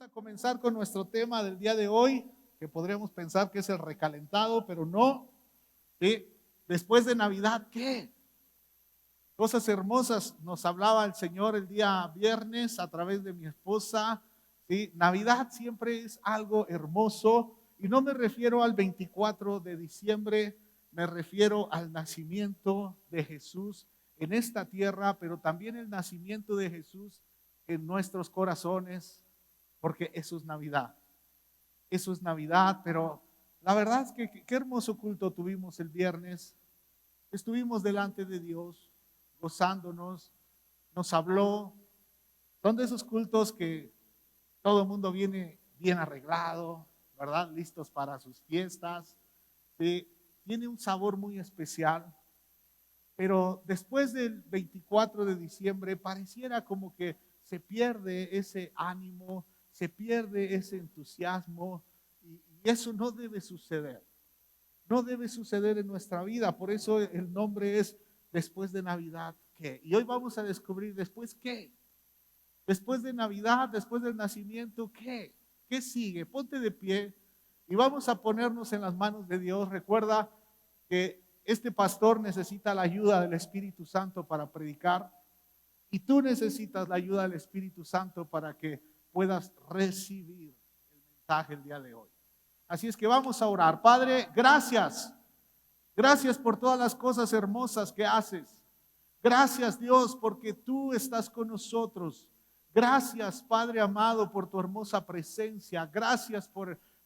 a comenzar con nuestro tema del día de hoy, que podríamos pensar que es el recalentado, pero no. ¿Sí? Después de Navidad, ¿qué? Cosas hermosas nos hablaba el Señor el día viernes a través de mi esposa. ¿Sí? Navidad siempre es algo hermoso y no me refiero al 24 de diciembre, me refiero al nacimiento de Jesús en esta tierra, pero también el nacimiento de Jesús en nuestros corazones, porque eso es Navidad. Eso es Navidad, pero la verdad es que qué hermoso culto tuvimos el viernes. Estuvimos delante de Dios, gozándonos, nos habló. Son de esos cultos que todo el mundo viene bien arreglado, ¿verdad? Listos para sus fiestas. ¿Sí? Tiene un sabor muy especial, pero después del 24 de diciembre pareciera como que se pierde ese ánimo, se pierde ese entusiasmo y eso no debe suceder. No debe suceder en nuestra vida. Por eso el nombre es Después de Navidad, ¿qué? Y hoy vamos a descubrir después qué. Después de Navidad, después del nacimiento, ¿qué? ¿Qué sigue? Ponte de pie y vamos a ponernos en las manos de Dios. Recuerda que este pastor necesita la ayuda del Espíritu Santo para predicar y tú necesitas la ayuda del Espíritu Santo para que puedas recibir el mensaje el día de hoy. Así es que vamos a orar. Padre, gracias. Gracias por todas las cosas hermosas que haces. Gracias, Dios, porque tú estás con nosotros. Gracias, Padre amado, por tu hermosa presencia. Gracias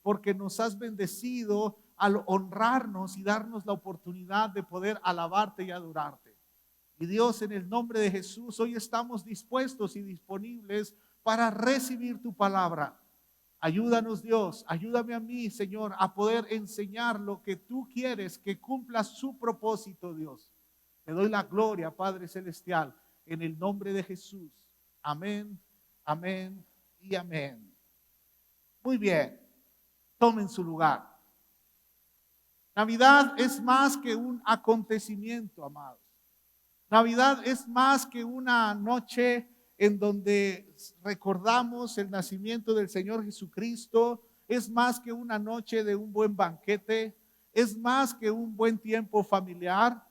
porque nos has bendecido al honrarnos y darnos la oportunidad de poder alabarte y adorarte. Y Dios, en el nombre de Jesús, hoy estamos dispuestos y disponibles para recibir tu palabra. Ayúdanos, Dios, ayúdame a mí, Señor, a poder enseñar lo que tú quieres, que cumpla su propósito, Dios. Te doy la gloria, Padre Celestial, en el nombre de Jesús. Amén, amén y amén. Muy bien, tomen su lugar. Navidad es más que un acontecimiento, amados. Navidad es más que una noche en donde recordamos el nacimiento del Señor Jesucristo. Es más que una noche de un buen banquete. Es más que un buen tiempo familiar.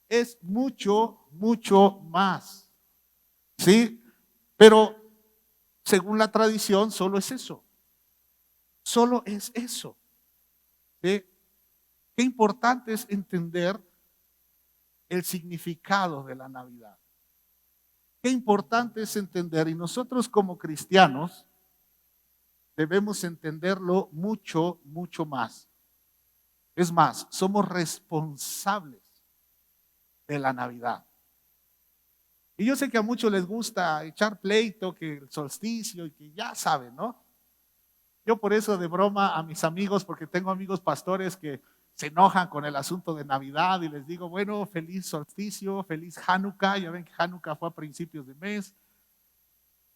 Es mucho, mucho más. ¿Sí? Pero según la tradición, solo es eso. Solo es eso. ¿Sí? Qué importante es entender el significado de la Navidad. Qué importante es entender, y nosotros como cristianos debemos entenderlo mucho, mucho más. Es más, somos responsables de la Navidad. Y yo sé que a muchos les gusta echar pleito, que el solsticio y que ya saben, ¿no? Yo por eso de broma a mis amigos, porque tengo amigos pastores que se enojan con el asunto de Navidad y les digo, bueno, feliz solsticio, feliz Hanukkah. Ya ven que Hanukkah fue a principios de mes.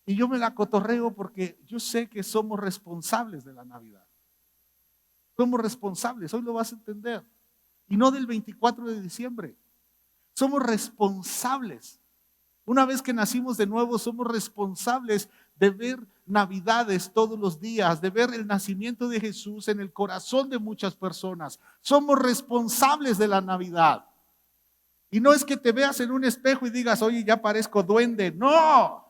Y yo me la cotorreo porque yo sé que somos responsables de la Navidad. Somos responsables, hoy lo vas a entender. Y no del 24 de diciembre. Somos responsables. Una vez que nacimos de nuevo, somos responsables de ver Navidades todos los días, de ver el nacimiento de Jesús en el corazón de muchas personas. Somos responsables de la Navidad. Y no es que te veas en un espejo y digas, oye, ya parezco duende. No,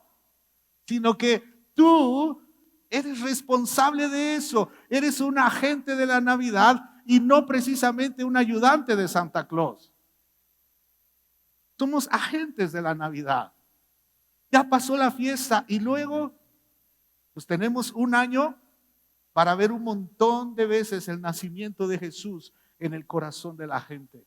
sino que tú eres responsable de eso. Eres un agente de la Navidad y no precisamente un ayudante de Santa Claus. Somos agentes de la Navidad. Ya pasó la fiesta y luego pues tenemos un año para ver un montón de veces el nacimiento de Jesús en el corazón de la gente.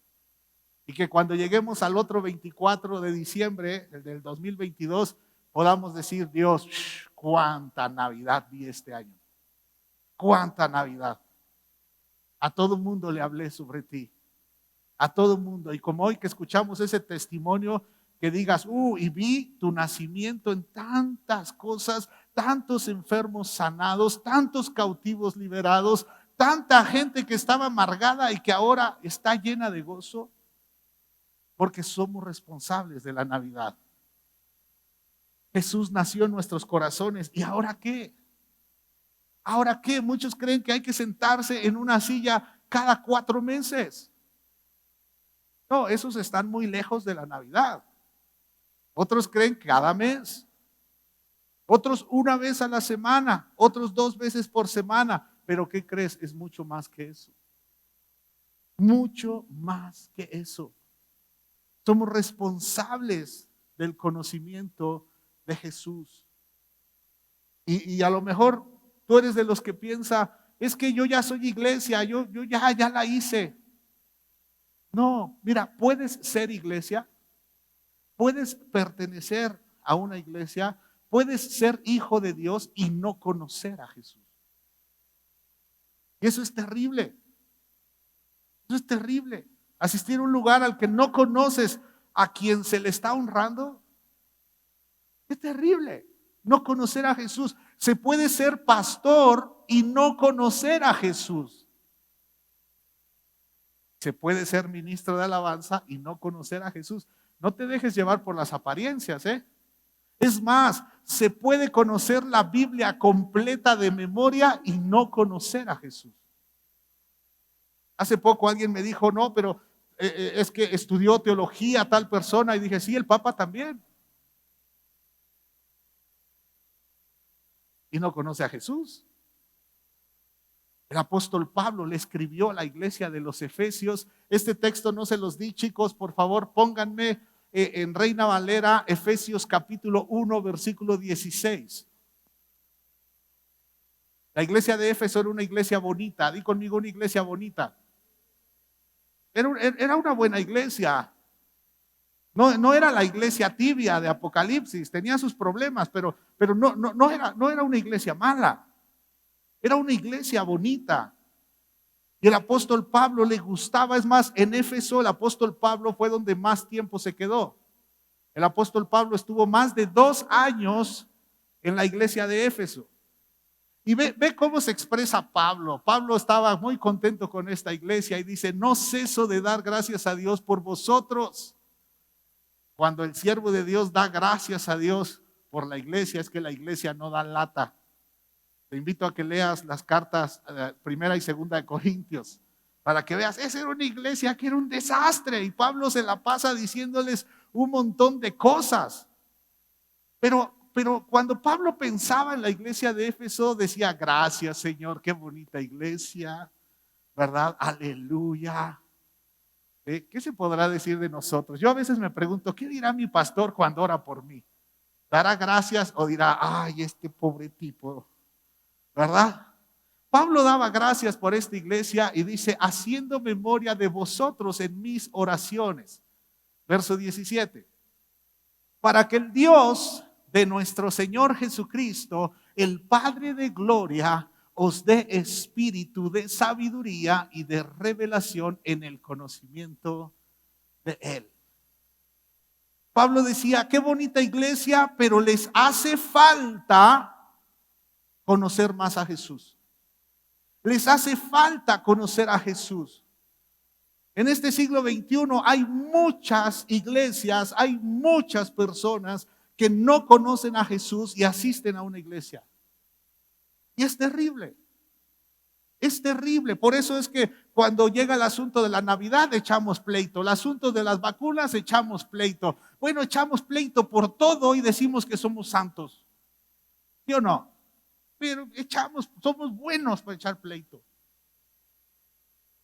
Y que cuando lleguemos al otro 24 de diciembre, el del 2022, podamos decir, Dios, cuánta Navidad vi este año. Cuánta Navidad. A todo mundo le hablé sobre ti. A todo mundo. Y como hoy que escuchamos ese testimonio, que digas, y vi tu nacimiento en tantas cosas, tantos enfermos sanados, tantos cautivos liberados, tanta gente que estaba amargada y que ahora está llena de gozo, porque somos responsables de la Navidad. Jesús nació en nuestros corazones. ¿Y ahora qué? Ahora, ¿qué? Muchos creen que hay que sentarse en una silla cada 4 meses. No, esos están muy lejos de la Navidad. Otros creen cada mes. Otros una vez a la semana. Otros 2 veces por semana. Pero ¿qué crees? Es mucho más que eso. Mucho más que eso. Somos responsables del conocimiento de Jesús. Y a lo mejor tú eres de los que piensa, es que yo ya soy iglesia, yo ya la hice. No, mira, puedes ser iglesia, puedes pertenecer a una iglesia, puedes ser hijo de Dios y no conocer a Jesús. Y eso es terrible. Eso es terrible. Asistir a un lugar al que no conoces a quien se le está honrando. Es terrible. No conocer a Jesús. Se puede ser pastor y no conocer a Jesús. Se puede ser ministro de alabanza y no conocer a Jesús. No te dejes llevar por las apariencias, ¿eh? Es más, se puede conocer la Biblia completa de memoria y no conocer a Jesús. Hace poco alguien me dijo, no, pero es que estudió teología tal persona, y dije, sí, el Papa también. Y no conoce a Jesús. El apóstol Pablo le escribió a la iglesia de los Efesios. Este texto no se los di, chicos, por favor, pónganme en Reina Valera, Efesios capítulo 1, versículo 16. La iglesia de Éfeso era una iglesia bonita. Di conmigo, una iglesia bonita. Era una buena iglesia. No era la iglesia tibia de Apocalipsis, tenía sus problemas, pero no era una iglesia mala. Era una iglesia bonita. Y el apóstol Pablo le gustaba. Es más, en Éfeso el apóstol Pablo fue donde más tiempo se quedó. El apóstol Pablo estuvo más de 2 años en la iglesia de Éfeso. Y ve cómo se expresa Pablo. Pablo estaba muy contento con esta iglesia y dice, no ceso de dar gracias a Dios por vosotros. Cuando el siervo de Dios da gracias a Dios por la iglesia, es que la iglesia no da lata. Te invito a que leas las cartas 1 y 2 de Corintios para que veas, esa era una iglesia que era un desastre y Pablo se la pasa diciéndoles un montón de cosas. Pero cuando Pablo pensaba en la iglesia de Éfeso, decía, gracias Señor, qué bonita iglesia, ¿verdad? Aleluya. ¿Qué se podrá decir de nosotros? Yo a veces me pregunto, ¿qué dirá mi pastor cuando ora por mí? ¿Dará gracias o dirá, ay, este pobre tipo? ¿Verdad? Pablo daba gracias por esta iglesia y dice, haciendo memoria de vosotros en mis oraciones. Verso 17. Para que el Dios de nuestro Señor Jesucristo, el Padre de gloria, os dé espíritu de sabiduría y de revelación en el conocimiento de Él. Pablo decía, qué bonita iglesia, pero les hace falta conocer más a Jesús. Les hace falta conocer a Jesús. En este siglo XXI hay muchas iglesias, hay muchas personas que no conocen a Jesús y asisten a una iglesia. Y es terrible. Es terrible. Por eso es que cuando llega el asunto de la Navidad echamos pleito. El asunto de las vacunas echamos pleito. Bueno, echamos pleito por todo y decimos que somos santos. ¿Sí o no? Pero somos buenos para echar pleito.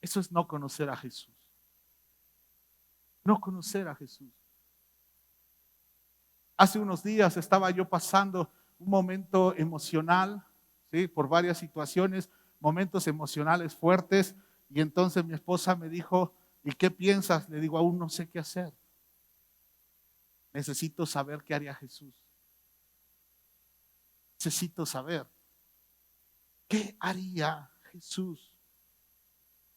Eso es no conocer a Jesús. No conocer a Jesús. Hace unos días estaba yo pasando un momento emocional, ¿sí? Por varias situaciones, momentos emocionales fuertes, y entonces mi esposa me dijo, ¿y qué piensas? Le digo, aún no sé qué hacer. Necesito saber qué haría Jesús. Necesito saber qué haría Jesús.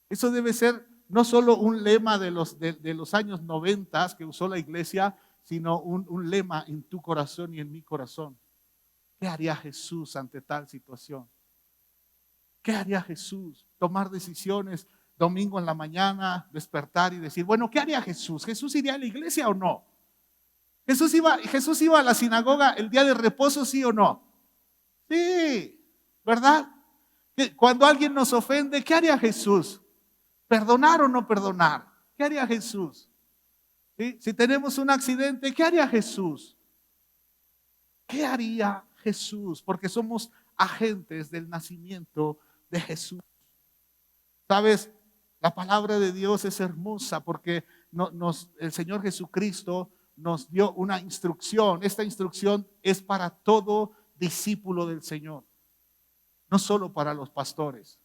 Eso debe ser no solo un lema de los años 90 que usó la iglesia, sino un lema en tu corazón y en mi corazón. ¿Qué haría Jesús ante tal situación? ¿Qué haría Jesús? Tomar decisiones domingo en la mañana, despertar y decir, bueno, ¿qué haría Jesús? ¿Jesús iría a la iglesia o no? ¿Jesús iba a la sinagoga el día de reposo, sí o no? Sí, ¿verdad? Cuando alguien nos ofende, ¿qué haría Jesús? ¿Perdonar o no perdonar? ¿Qué haría Jesús? ¿Sí? Si tenemos un accidente, ¿qué haría Jesús? ¿Qué haría Jesús? Porque somos agentes del nacimiento de Jesús. ¿Sabes? La palabra de Dios es hermosa porque el Señor Jesucristo nos dio una instrucción. Esta instrucción es para todo discípulo del Señor, no solo para los pastores.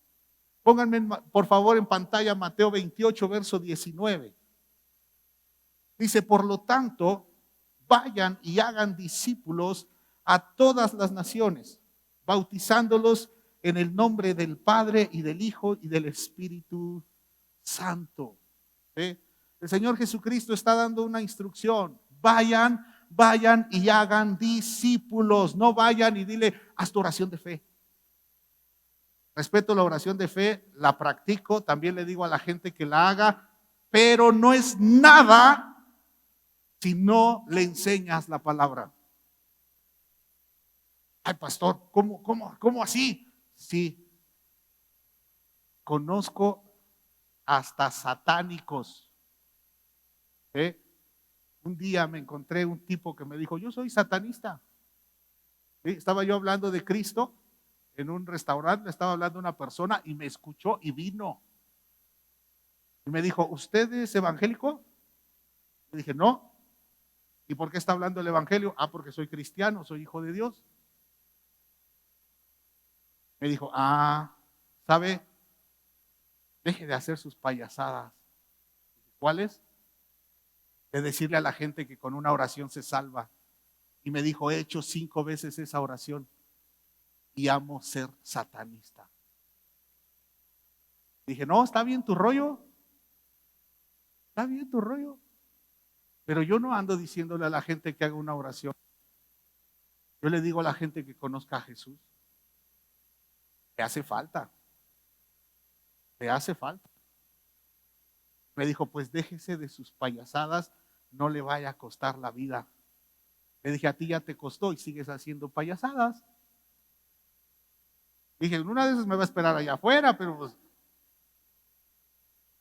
Pónganme por favor en pantalla Mateo 28, verso 19. Dice, por lo tanto, vayan y hagan discípulos a todas las naciones, bautizándolos en el nombre del Padre y del Hijo y del Espíritu Santo. ¿Sí? El Señor Jesucristo está dando una instrucción. Vayan y hagan discípulos. No vayan y dile, haz tu oración de fe. Respeto la oración de fe, la practico, también le digo a la gente que la haga, pero no es nada si no le enseñas la palabra. Ay, pastor, ¿cómo así? Sí, conozco hasta satánicos. ¿Eh? Un día me encontré un tipo que me dijo, yo soy satanista. ¿Sí? Estaba yo hablando de Cristo en un restaurante, estaba hablando una persona y me escuchó y vino. Y me dijo, ¿usted es evangélico? Le dije, no. ¿Y por qué está hablando el evangelio? Ah, porque soy cristiano, soy hijo de Dios. Me dijo, ¿sabe? Deje de hacer sus payasadas. ¿Cuáles? De decirle a la gente que con una oración se salva. Y me dijo, he hecho 5 veces esa oración y amo ser satanista. Dije, no, está bien tu rollo. Está bien tu rollo. Pero yo no ando diciéndole a la gente que haga una oración. Yo le digo a la gente que conozca a Jesús. Le hace falta. Le hace falta. Me dijo, pues déjese de sus payasadas, no le vaya a costar la vida. Le dije, a ti ya te costó y sigues haciendo payasadas. Dije, en una de esas me va a esperar allá afuera, pero pues,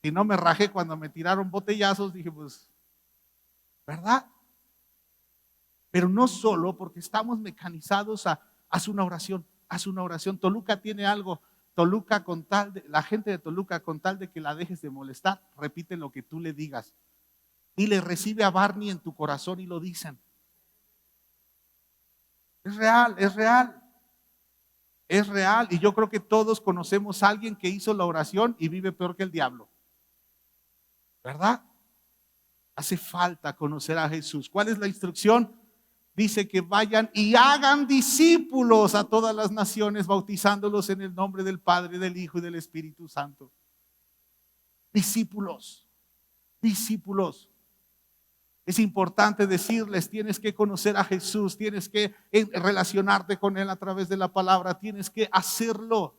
si no me rajé cuando me tiraron botellazos, dije, pues, ¿verdad? Pero no solo porque estamos mecanizados a haz una oración, haz una oración. Toluca tiene algo. Toluca la gente de Toluca con tal de que la dejes de molestar, repite lo que tú le digas. Y le recibe a Barney en tu corazón y lo dicen. Es real, es real. Es real. Y yo creo que todos conocemos a alguien que hizo la oración y vive peor que el diablo. ¿Verdad? Hace falta conocer a Jesús. ¿Cuál es la instrucción? Dice que vayan y hagan discípulos a todas las naciones, bautizándolos en el nombre del Padre, del Hijo y del Espíritu Santo. Discípulos, discípulos. Es importante decirles, tienes que conocer a Jesús, tienes que relacionarte con Él a través de la palabra, tienes que hacerlo.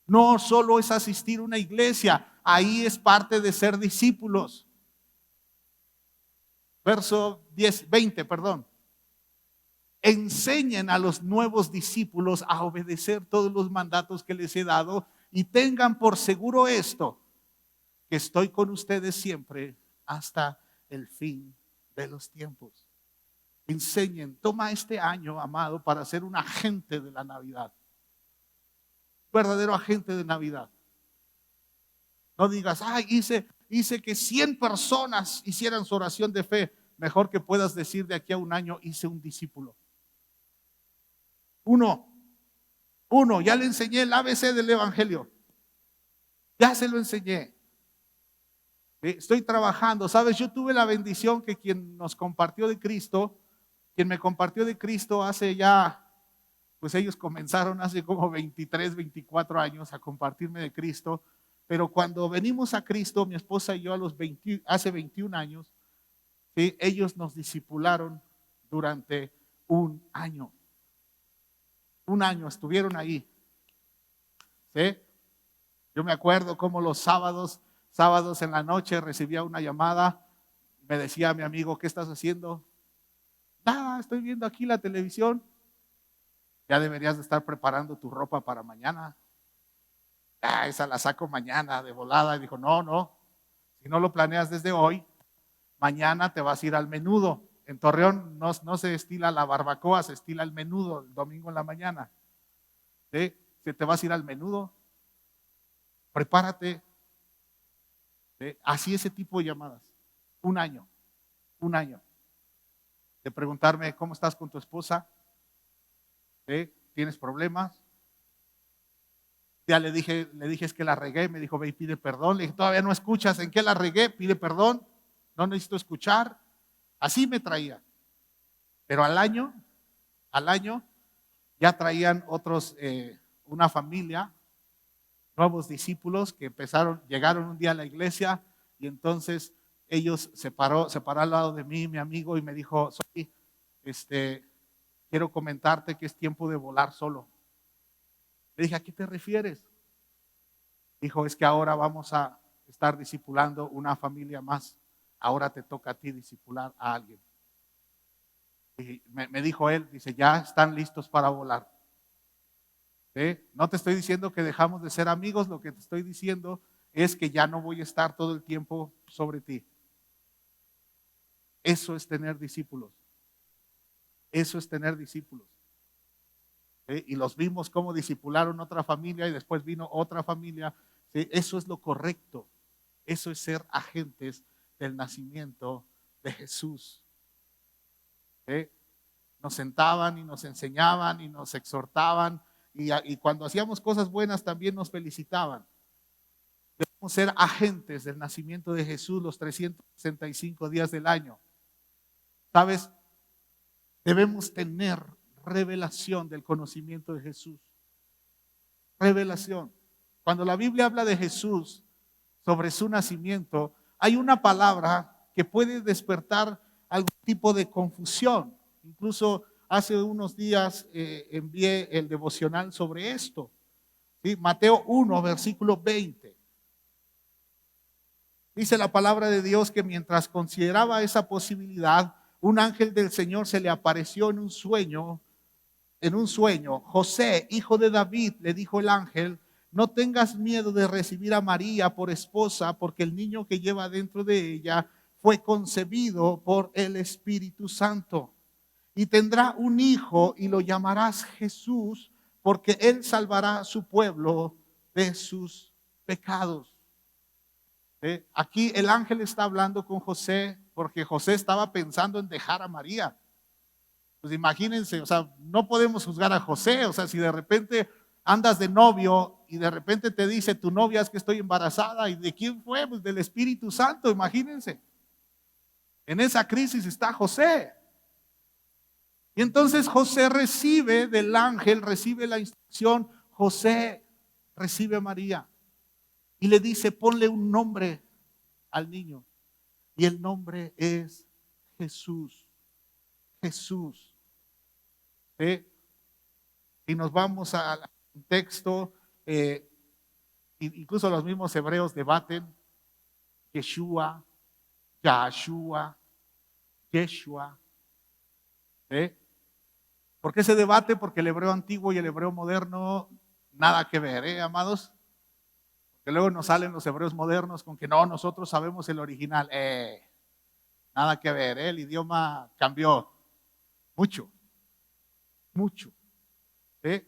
No solo es asistir a una iglesia, ahí es parte de ser discípulos. Verso 20, perdón. Enseñen a los nuevos discípulos a obedecer todos los mandatos que les he dado y tengan por seguro esto, que estoy con ustedes siempre hasta el fin de los tiempos. Enseñen, toma este año, amado, para ser un agente de la Navidad. Verdadero agente de Navidad. No digas, hice que 100 personas hicieran su oración de fe. Mejor que puedas decir de aquí a un año, hice un discípulo. Uno, ya le enseñé el ABC del Evangelio. Ya se lo enseñé. Estoy trabajando. Sabes, yo tuve la bendición que quien me compartió de Cristo hace ya, pues ellos comenzaron hace como 23, 24 años a compartirme de Cristo. Pero cuando venimos a Cristo, mi esposa y yo hace 21 años, ¿sí? Ellos nos discipularon durante un año. Un año estuvieron ahí. ¿Sí? Yo me acuerdo cómo los sábados en la noche recibía una llamada. Me decía mi amigo, ¿qué estás haciendo? Nada, estoy viendo aquí la televisión. Ya deberías de estar preparando tu ropa para mañana. esa la saco mañana de volada. Y dijo, no, si no lo planeas desde hoy, mañana te vas a ir al menudo. En Torreón no se estila la barbacoa, se estila el menudo el domingo en la mañana. ¿Sí? Si te vas a ir al menudo, prepárate. ¿Sí? Así ese tipo de llamadas. Un año. De preguntarme, ¿cómo estás con tu esposa? ¿Sí? ¿Tienes problemas? Ya le dije, es que la regué, me dijo, ve y pide perdón. Le dije, todavía no escuchas, ¿en qué la regué? Pide perdón, no necesito escuchar. Así me traía. Pero al año, ya traían otros, una familia, nuevos discípulos que llegaron un día a la iglesia y entonces ellos se paró al lado de mí, mi amigo, y me dijo, quiero comentarte que es tiempo de volar solo. Le dije, ¿a qué te refieres? Dijo, es que ahora vamos a estar discipulando una familia más. Ahora te toca a ti discipular a alguien. Y me dijo él, dice, ya están listos para volar. ¿Sí? No te estoy diciendo que dejamos de ser amigos, lo que te estoy diciendo es que ya no voy a estar todo el tiempo sobre ti. Eso es tener discípulos. Eso es tener discípulos. ¿Sí? Y los vimos cómo discipularon otra familia y después vino otra familia. ¿Sí? Eso es lo correcto. Eso es ser agentes del nacimiento de Jesús. ¿Sí? Nos sentaban y nos enseñaban y nos exhortaban y cuando hacíamos cosas buenas también nos felicitaban. Debemos ser agentes del nacimiento de Jesús los 365 días del año. ¿Sabes? Debemos tener revelación del conocimiento de Jesús. Revelación. Cuando la Biblia habla de Jesús sobre su nacimiento, hay una palabra que puede despertar algún tipo de confusión. Incluso hace unos días envié el devocional sobre esto. ¿Sí? Mateo 1, versículo 20. Dice la palabra de Dios que mientras consideraba esa posibilidad, un ángel del Señor se le apareció en un sueño. José, hijo de David, le dijo el ángel, no tengas miedo de recibir a María por esposa, porque el niño que lleva dentro de ella fue concebido por el Espíritu Santo. Y tendrá un hijo y lo llamarás Jesús, porque él salvará a su pueblo de sus pecados. Aquí el ángel está hablando con José, porque José estaba pensando en dejar a María. Pues imagínense, o sea, no podemos juzgar a José, o sea, si de repente andas de novio y de repente te dice tu novia es que estoy embarazada, ¿y de quién fue? Pues del Espíritu Santo, imagínense. En esa crisis está José. Y entonces José recibe del ángel, recibe la instrucción, José recibe a María y le dice, ponle un nombre al niño. Y el nombre es Jesús. Jesús. ¿Sí? Y nos vamos al texto, incluso los mismos hebreos debaten, Yeshua, Yahshua, Yeshua. ¿Sí? ¿Por qué se debate? Porque el hebreo antiguo y el hebreo moderno, nada que ver, amados. Que luego nos salen los hebreos modernos con que no, nosotros sabemos el original. Nada que ver, el idioma cambió mucho. ¿Sí?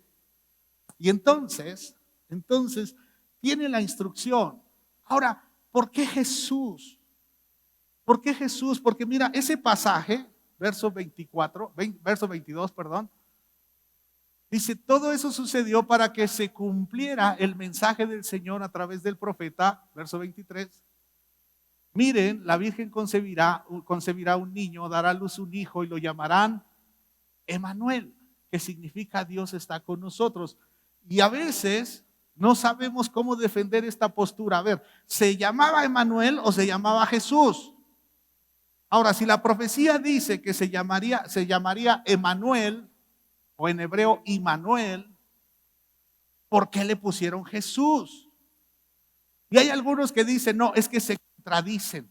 Y entonces tiene la instrucción. Ahora, ¿por qué Jesús? ¿Por qué Jesús? Porque mira, ese pasaje, verso 22, perdón, dice, todo eso sucedió para que se cumpliera el mensaje del Señor a través del profeta, verso 23. Miren, la Virgen concebirá un niño, dará a luz un hijo y lo llamarán Emmanuel, que significa Dios está con nosotros. Y a veces no sabemos cómo defender esta postura. A ver, ¿se llamaba Emmanuel o se llamaba Jesús? Ahora, si la profecía dice que se llamaría Emmanuel, o en hebreo Immanuel, ¿por qué le pusieron Jesús? Y hay algunos que dicen, no, es que se contradicen.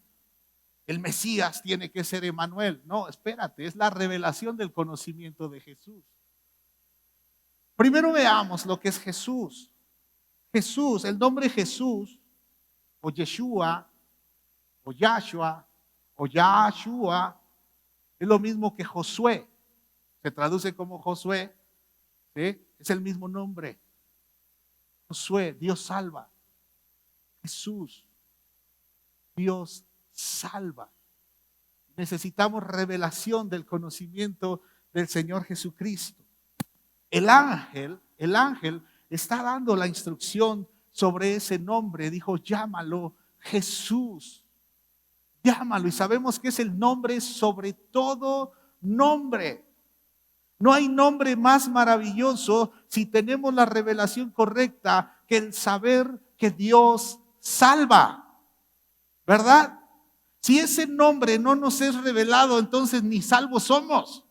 El Mesías tiene que ser Emmanuel. No, espérate, es la revelación del conocimiento de Jesús. Primero veamos lo que es Jesús. Jesús, el nombre Jesús, o Yeshua, o Yahshua, o Yahshua, es lo mismo que Josué. Se traduce como Josué, ¿sí? Es el mismo nombre. Josué, Dios salva. Jesús, Dios salva. Necesitamos revelación del conocimiento del Señor Jesucristo. El ángel está dando la instrucción sobre ese nombre. Dijo, llámalo Jesús. Llámalo, y sabemos que es el nombre sobre todo nombre. No hay nombre más maravilloso si tenemos la revelación correcta que el saber que Dios salva, ¿verdad? Si ese nombre no nos es revelado, entonces ni salvos somos.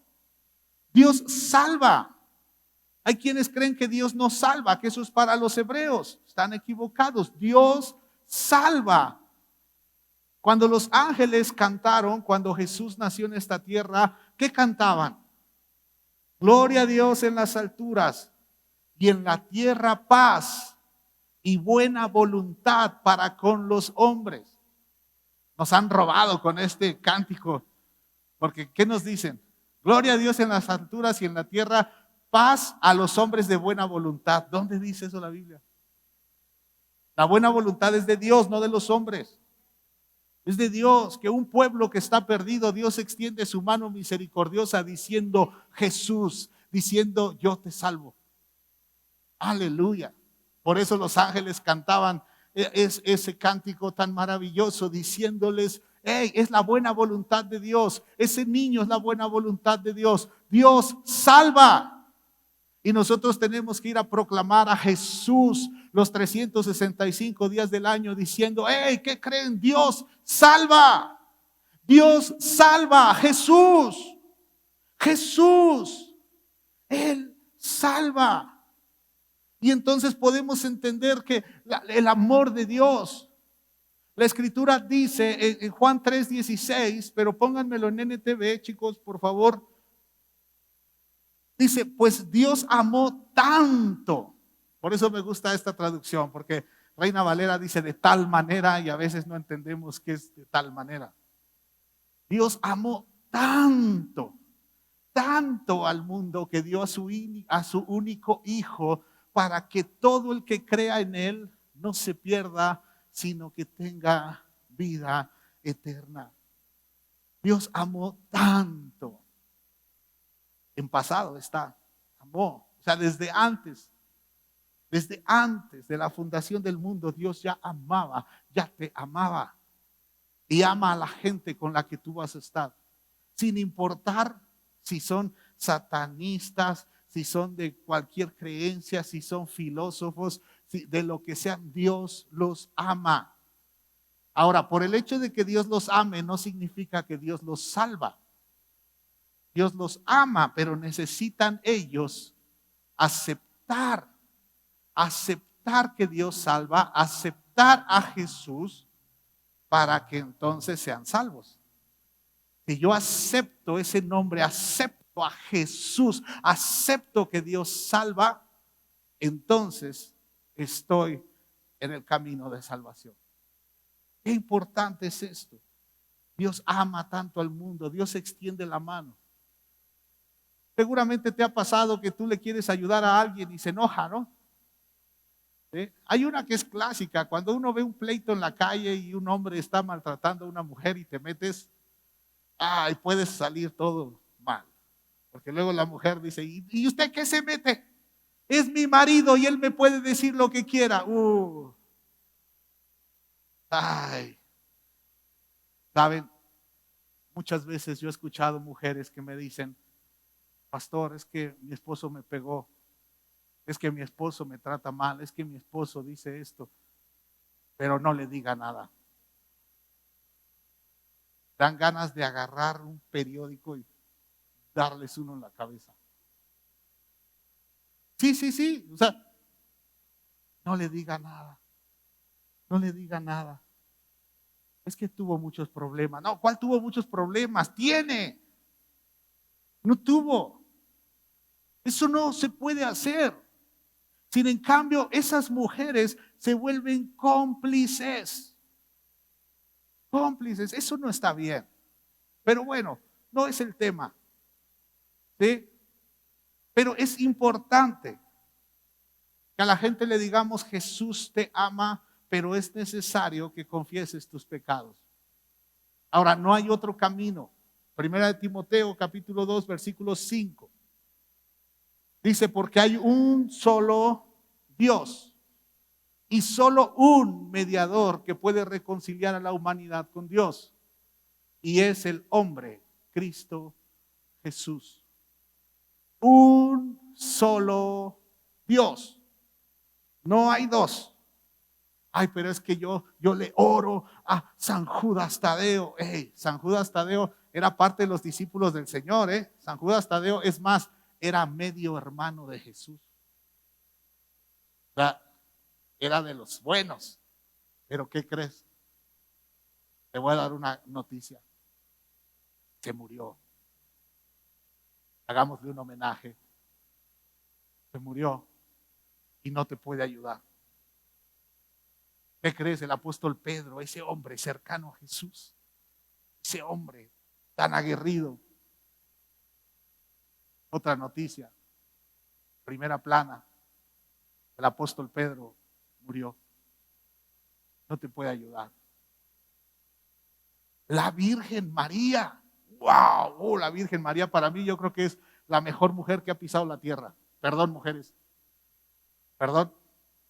Dios salva. Hay quienes creen que Dios no salva, que eso es para los hebreos. Están equivocados. Dios salva. Cuando los ángeles cantaron, cuando Jesús nació en esta tierra, ¿qué cantaban? Gloria a Dios en las alturas y en la tierra paz y buena voluntad para con los hombres. Nos han robado con este cántico, porque ¿qué nos dicen? Gloria a Dios en las alturas y en la tierra paz a los hombres de buena voluntad. ¿Dónde dice eso la Biblia? La buena voluntad es de Dios, no de los hombres. Es de Dios, que un pueblo que está perdido, Dios extiende su mano misericordiosa diciendo Jesús, diciendo yo te salvo. Aleluya. Por eso los ángeles cantaban ese cántico tan maravilloso diciéndoles, hey, es la buena voluntad de Dios. Ese niño es la buena voluntad de Dios. Dios salva. Y nosotros tenemos que ir a proclamar a Jesús los 365 días del año diciendo, hey, ¿qué creen? Dios salva. Dios salva. Jesús. Jesús. Él salva. Y entonces podemos entender que el amor de Dios. La escritura dice en Juan 3:16, pero pónganmelo en NTV, chicos, por favor. Dice, pues Dios amó tanto. Por eso me gusta esta traducción, porque Reina Valera dice de tal manera y a veces no entendemos qué es de tal manera. Dios amó tanto, tanto al mundo que dio a su único hijo para que todo el que crea en él no se pierda, sino que tenga vida eterna. Dios amó tanto. En pasado está, amó. O sea, desde antes de la fundación del mundo, Dios ya amaba, ya te amaba. Y ama a la gente con la que tú vas a estar. Sin importar si son satanistas, si son de cualquier creencia, si son filósofos, de lo que sean, Dios los ama. Ahora, por el hecho de que Dios los ame, no significa que Dios los salva. Dios los ama, pero necesitan ellos aceptar que Dios salva, aceptar a Jesús para que entonces sean salvos. Si yo acepto ese nombre, acepto a Jesús, acepto que Dios salva, entonces estoy en el camino de salvación. Qué importante es esto. Dios ama tanto al mundo, Dios extiende la mano. Seguramente te ha pasado que tú le quieres ayudar a alguien y se enoja, ¿no? ¿Sí? Hay una que es clásica, cuando uno ve un pleito en la calle y un hombre está maltratando a una mujer y te metes, y puedes salir todo mal. Porque luego la mujer dice, ¿y usted qué se mete? Es mi marido y él me puede decir lo que quiera. ¿Saben? Muchas veces yo he escuchado mujeres que me dicen, pastor, es que mi esposo me pegó, es que mi esposo me trata mal, es que mi esposo dice esto, pero no le diga nada. Dan ganas de agarrar un periódico y darles uno en la cabeza. Sí, o sea, no le diga nada, no le diga nada. Es que tuvo muchos problemas. No, ¿cuál tuvo muchos problemas? Tiene. No tuvo. Eso no se puede hacer. Sin en cambio, esas mujeres se vuelven cómplices. Cómplices, eso no está bien. Pero bueno, no es el tema. ¿Sí? Pero es importante que a la gente le digamos: Jesús te ama, pero es necesario que confieses tus pecados. Ahora, no hay otro camino. Primera de Timoteo, capítulo 2, versículo 5. Dice: porque hay un solo Dios y solo un mediador que puede reconciliar a la humanidad con Dios, y es el hombre, Cristo Jesús. Un solo Dios. No hay dos. Ay, pero es que yo le oro a San Judas Tadeo. San Judas Tadeo era parte de los discípulos del Señor. San Judas Tadeo, es más, era medio hermano de Jesús. O sea, era de los buenos. Pero ¿qué crees? Te voy a dar una noticia. Se murió. Hagámosle un homenaje. Se murió y no te puede ayudar. ¿Qué crees? El apóstol Pedro, ese hombre cercano a Jesús, ese hombre tan aguerrido. Otra noticia, primera plana, el apóstol Pedro murió. No te puede ayudar. La Virgen María, wow, la Virgen María para mí yo creo que es la mejor mujer que ha pisado la tierra. Perdón, mujeres, perdón,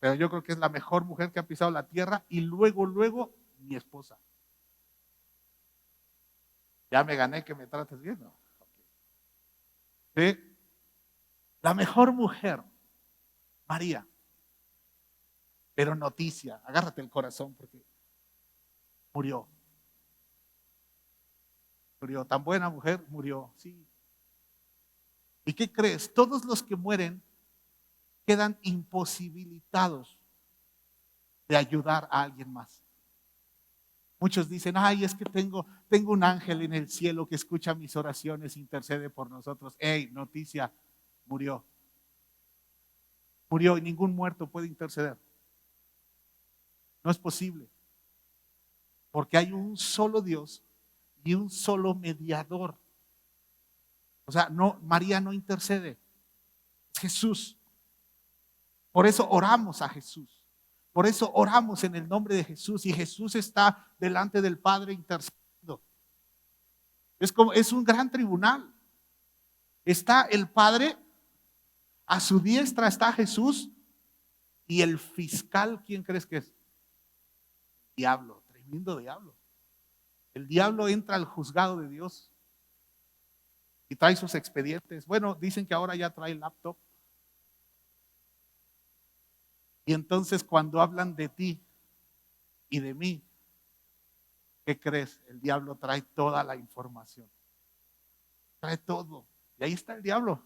pero yo creo que es la mejor mujer que ha pisado la tierra, y luego mi esposa. Ya me gané que me trates bien, ¿no? ¿Sí? La mejor mujer, María. Pero noticia, agárrate el corazón porque murió. Murió, tan buena mujer, murió, sí. ¿Y qué crees? Todos los que mueren quedan imposibilitados de ayudar a alguien más. Muchos dicen: ay, es que tengo un ángel en el cielo que escucha mis oraciones, intercede por nosotros. Noticia, murió. Murió y ningún muerto puede interceder. No es posible. Porque hay un solo Dios y un solo mediador. O sea, no, María no intercede, es Jesús. Por eso oramos a Jesús. Por eso oramos en el nombre de Jesús, y Jesús está delante del Padre intercediendo. Es un gran tribunal. Está el Padre, a su diestra está Jesús, y el fiscal, ¿quién crees que es? Diablo, tremendo diablo. El diablo entra al juzgado de Dios y trae sus expedientes. Bueno, dicen que ahora ya trae laptop. Y entonces cuando hablan de ti y de mí, ¿qué crees? El diablo trae toda la información. Trae todo. Y ahí está el diablo.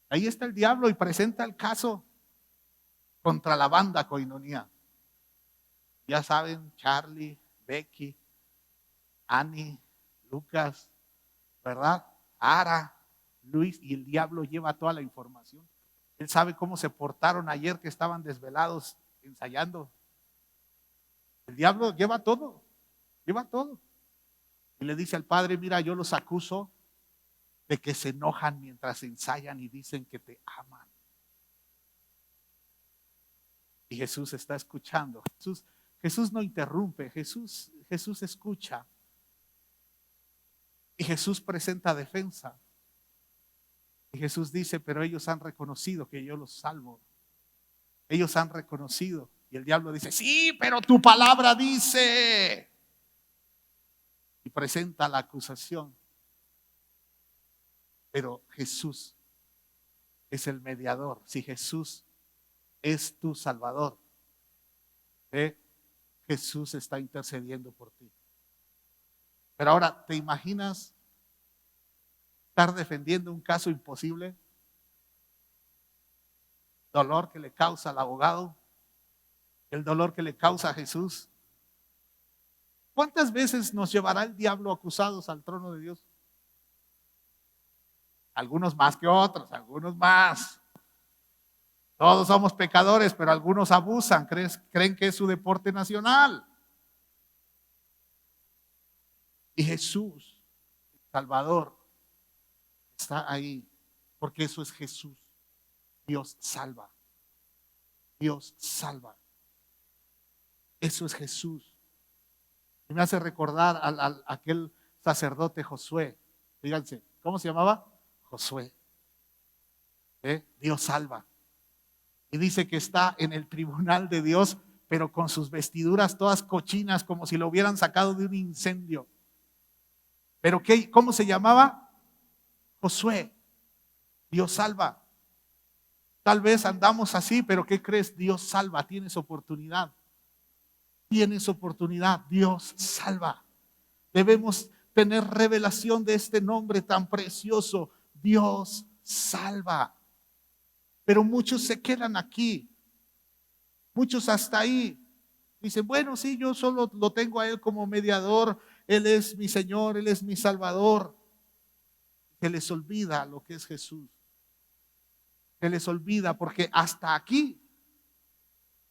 Ahí está el diablo y presenta el caso contra la banda Koinonía. Ya saben, Charlie, Becky, Annie, Lucas, ¿verdad? Ara, Luis, y el diablo lleva toda la información. Él sabe cómo se portaron ayer que estaban desvelados ensayando. El diablo lleva todo. Y le dice al Padre: mira, yo los acuso de que se enojan mientras ensayan y dicen que te aman. Y Jesús está escuchando. Jesús no interrumpe, Jesús escucha. Y Jesús presenta defensa. Y Jesús dice: pero ellos han reconocido que yo los salvo. Ellos han reconocido. Y el diablo dice: sí, pero tu palabra dice. Y presenta la acusación. Pero Jesús es el mediador. Si Jesús es tu Salvador, Jesús está intercediendo por ti. Pero ahora, ¿te imaginas estar defendiendo un caso imposible? Dolor que le causa al abogado, el dolor que le causa a Jesús. ¿Cuántas veces nos llevará el diablo acusados al trono de Dios? Algunos más que otros, algunos más. Todos somos pecadores, pero algunos abusan, creen que es su deporte nacional. Y Jesús, Salvador, está ahí, porque eso es Jesús. Dios salva. Dios salva. Eso es Jesús. Y me hace recordar a aquel sacerdote Josué. Fíjense, ¿cómo se llamaba? Josué. Dios salva. Y dice que está en el tribunal de Dios, pero con sus vestiduras todas cochinas, como si lo hubieran sacado de un incendio. ¿Pero qué? ¿Cómo se llamaba? Josué. Dios salva. Tal vez andamos así, pero ¿qué crees? Dios salva, tienes oportunidad. Tienes oportunidad, Dios salva. Debemos tener revelación de este nombre tan precioso, Dios salva. Pero muchos se quedan aquí, muchos hasta ahí. Dicen, bueno, sí, yo solo lo tengo a Él como mediador, Él es mi Señor, Él es mi Salvador. Se les olvida lo que es Jesús. Se les olvida porque hasta aquí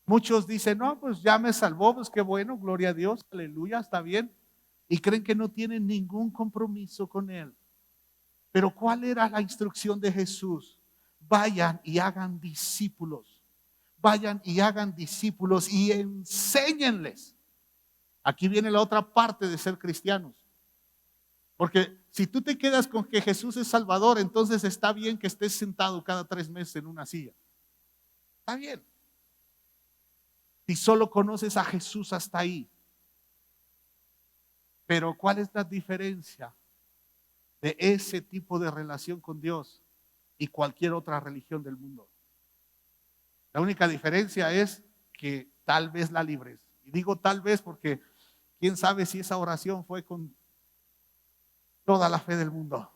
muchos dicen, no, pues ya me salvó, pues qué bueno, gloria a Dios, aleluya, está bien. Y creen que no tienen ningún compromiso con Él. Pero ¿cuál era la instrucción de Jesús? Vayan y hagan discípulos. Vayan y hagan discípulos y enséñenles. Aquí viene la otra parte de ser cristianos. Porque si tú te quedas con que Jesús es Salvador, entonces está bien que estés sentado cada 3 meses en una silla. Está bien. Si solo conoces a Jesús hasta ahí. Pero ¿cuál es la diferencia de ese tipo de relación con Dios y cualquier otra religión del mundo? La única diferencia es que tal vez la libres. Y digo tal vez porque quién sabe si esa oración fue con toda la fe del mundo.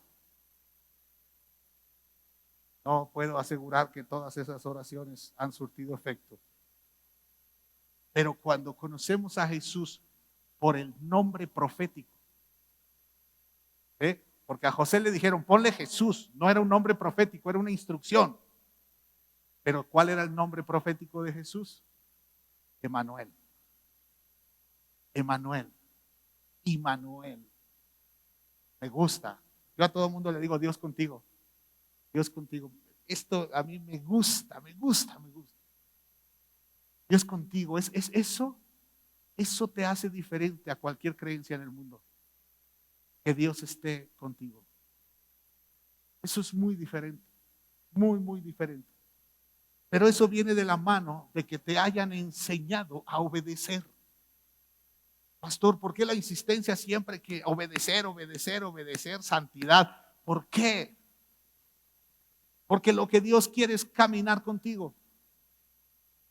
No puedo asegurar que todas esas oraciones han surtido efecto. Pero cuando conocemos a Jesús por el nombre profético, porque a José le dijeron, ponle Jesús, no era un nombre profético, era una instrucción. Pero ¿cuál era el nombre profético de Jesús? Emanuel. Emanuel. Immanuel. Me gusta. Yo a todo el mundo le digo, Dios contigo. Dios contigo. Esto a mí me gusta, me gusta, me gusta. Dios contigo. Es eso te hace diferente a cualquier creencia en el mundo. Que Dios esté contigo. Eso es muy diferente. Muy, muy diferente. Pero eso viene de la mano de que te hayan enseñado a obedecer. Pastor, ¿por qué la insistencia siempre que obedecer, obedecer, obedecer, santidad? ¿Por qué? Porque lo que Dios quiere es caminar contigo.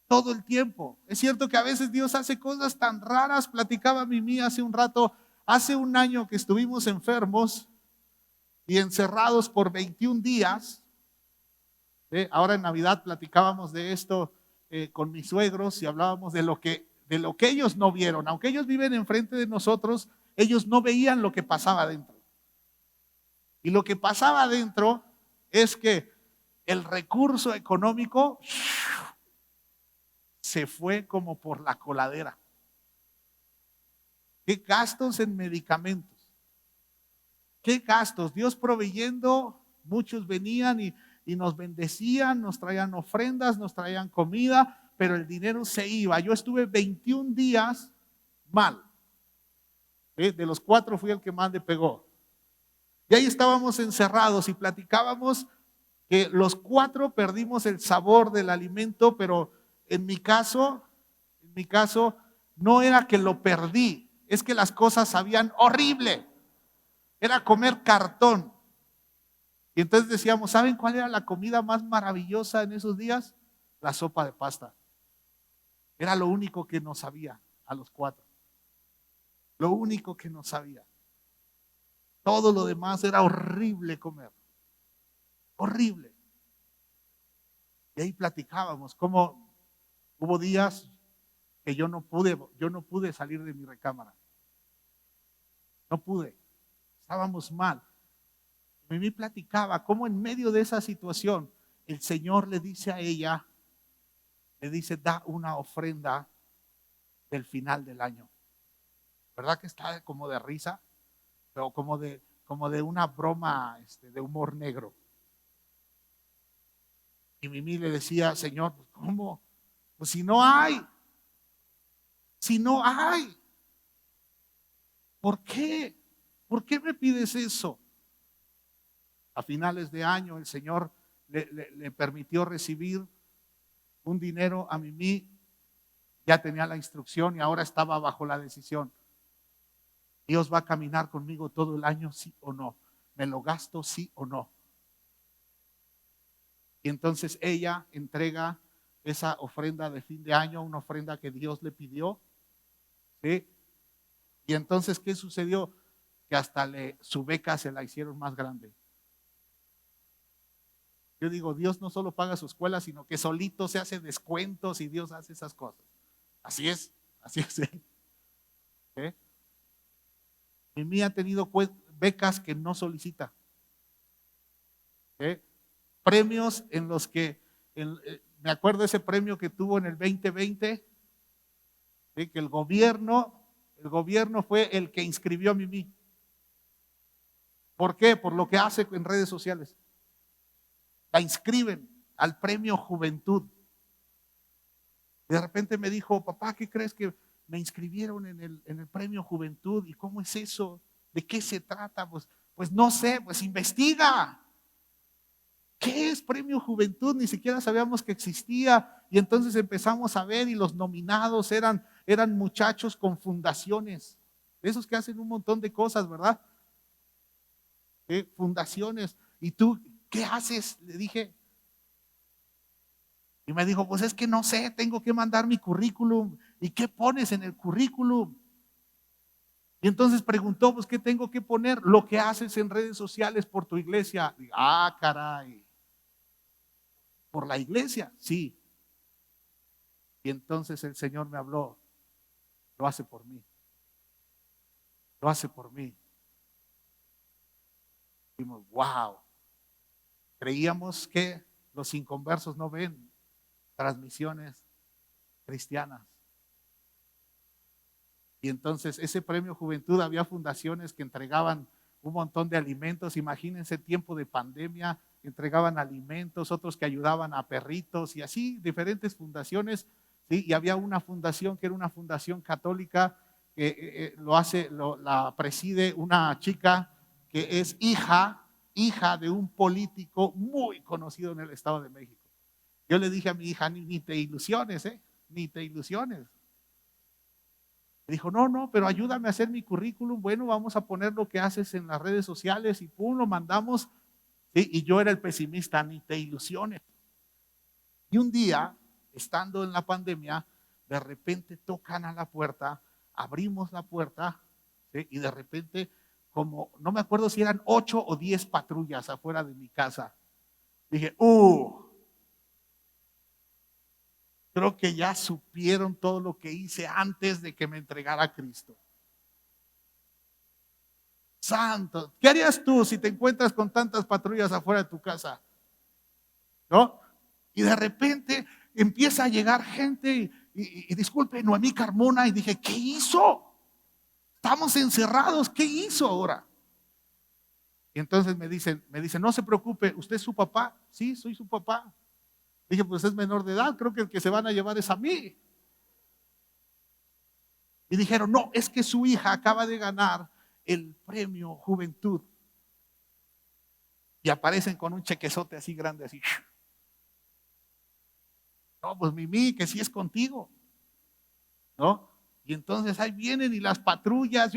Todo el tiempo. Es cierto que a veces Dios hace cosas tan raras. Platicaba Mimi hace un rato, hace un año que estuvimos enfermos y encerrados por 21 días. Ahora en Navidad platicábamos de esto con mis suegros y hablábamos de lo que ellos no vieron. Aunque ellos viven enfrente de nosotros, ellos no veían lo que pasaba adentro. Y lo que pasaba adentro es que el recurso económico se fue como por la coladera. ¿Qué gastos en medicamentos? ¿Qué gastos? Dios proveyendo, muchos venían y nos bendecían, nos traían ofrendas, nos traían comida, pero el dinero se iba. Yo estuve 21 días mal. De los 4 fui el que más le pegó. Y ahí estábamos encerrados y platicábamos que los 4 perdimos el sabor del alimento, pero en mi caso, no era que lo perdí, es que las cosas sabían horrible. Era comer cartón. Y entonces decíamos, ¿saben cuál era la comida más maravillosa en esos días? La sopa de pasta. Era lo único que nos sabía a los 4. Lo único que nos sabía. Todo lo demás era horrible comer. Horrible. Y ahí platicábamos cómo hubo días que yo no pude salir de mi recámara. No pude. Estábamos mal. Mimi platicaba cómo en medio de esa situación el Señor le dice a ella, le dice, da una ofrenda del final del año. ¿Verdad que está como de risa? Pero como de una broma de humor negro. Y Mimi le decía, Señor, ¿cómo? Pues si no hay, ¿por qué? ¿Por qué me pides eso? A finales de año el Señor le permitió recibir un dinero a Mimi, ya tenía la instrucción y ahora estaba bajo la decisión. Dios va a caminar conmigo todo el año, sí o no. ¿Me lo gasto, sí o no? Y entonces ella entrega esa ofrenda de fin de año, una ofrenda que Dios le pidió, ¿sí? Y entonces, ¿qué sucedió? Que hasta su beca se la hicieron más grande. Yo digo, Dios no solo paga su escuela, sino que solito se hace descuentos y Dios hace esas cosas. Así es, así es. ¿Sí? Mimi ha tenido becas que no solicita. ¿Sí? Premios en los que, me acuerdo ese premio que tuvo en el 2020, ¿sí? Que el gobierno fue el que inscribió a Mimi. ¿Por qué? Por lo que hace en redes sociales. La inscriben al premio Juventud. De repente me dijo, papá, ¿qué crees que me inscribieron en el premio Juventud? ¿Y cómo es eso? ¿De qué se trata? Pues no sé, pues investiga. ¿Qué es premio Juventud? Ni siquiera sabíamos que existía. Y entonces empezamos a ver y los nominados eran muchachos con fundaciones. Esos que hacen un montón de cosas, ¿verdad? Fundaciones. ¿Y tú qué haces? Le dije. Y me dijo, pues es que no sé, tengo que mandar mi currículum. ¿Y qué pones en el currículum? Y entonces preguntó, pues ¿qué tengo que poner? Lo que haces en redes sociales por tu iglesia. Digo, caray. ¿Por la iglesia? Sí. Y entonces el Señor me habló, lo hace por mí. Lo hace por mí. Dijimos, wow. Creíamos que los inconversos no ven transmisiones cristianas. Y entonces ese premio Juventud, había fundaciones que entregaban un montón de alimentos. Imagínense, tiempo de pandemia, entregaban alimentos, otros que ayudaban a perritos y así, diferentes fundaciones. ¿Sí? Y había una fundación que era una fundación católica que la preside una chica que es hija de un político muy conocido en el Estado de México. Yo le dije a mi hija, ni te ilusiones, ni te ilusiones. Me dijo, no, pero ayúdame a hacer mi currículum. Bueno, vamos a poner lo que haces en las redes sociales y pum, lo mandamos. ¿Sí? Y yo era el pesimista, ni te ilusiones. Y un día, estando en la pandemia, de repente tocan a la puerta, abrimos la puerta, ¿sí? Y de repente, como, no me acuerdo si eran 8 o 10 patrullas afuera de mi casa. Dije, creo que ya supieron todo lo que hice antes de que me entregara a Cristo. Santo, ¿qué harías tú si te encuentras con tantas patrullas afuera de tu casa? ¿No? Y de repente empieza a llegar gente y disculpe, Noemí Carmona, y dije, ¿qué hizo? Estamos encerrados, ¿qué hizo ahora? Y entonces me dicen, no se preocupe, ¿usted es su papá? Sí, soy su papá. Dije, pues es menor de edad, creo que el que se van a llevar es a mí. Y dijeron, no, es que su hija acaba de ganar el premio Juventud. Y aparecen con un chequezote así grande, así. No, pues Mimi, que sí es contigo, ¿no? Y entonces ahí vienen y las patrullas,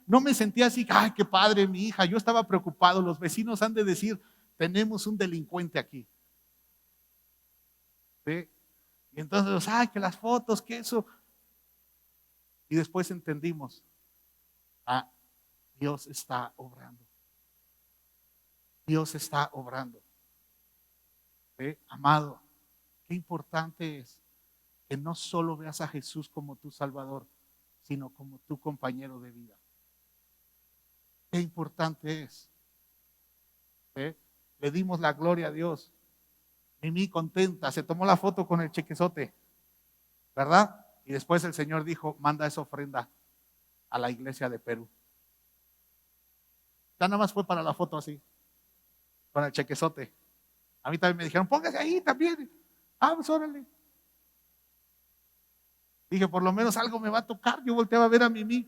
no me sentía así, ay, qué padre mi hija, yo estaba preocupado, los vecinos han de decir, tenemos un delincuente aquí. ¿Sí? Y entonces, ay, que las fotos, que eso. Y después entendimos, Dios está obrando. Dios está obrando. ¿Sí? Amado, qué importante es que no solo veas a Jesús como tu Salvador, sino como tu compañero de vida. Qué importante es. ¿Sí? Le dimos la gloria a Dios. Mimi contenta, se tomó la foto con el chequezote, ¿verdad? Y después el Señor dijo, manda esa ofrenda a la iglesia de Perú. Ya nada más fue para la foto así, con el chequezote. A mí también me dijeron, póngase ahí también. Ah, pues órale. Dije, por lo menos algo me va a tocar. Yo volteaba a ver a Mimi.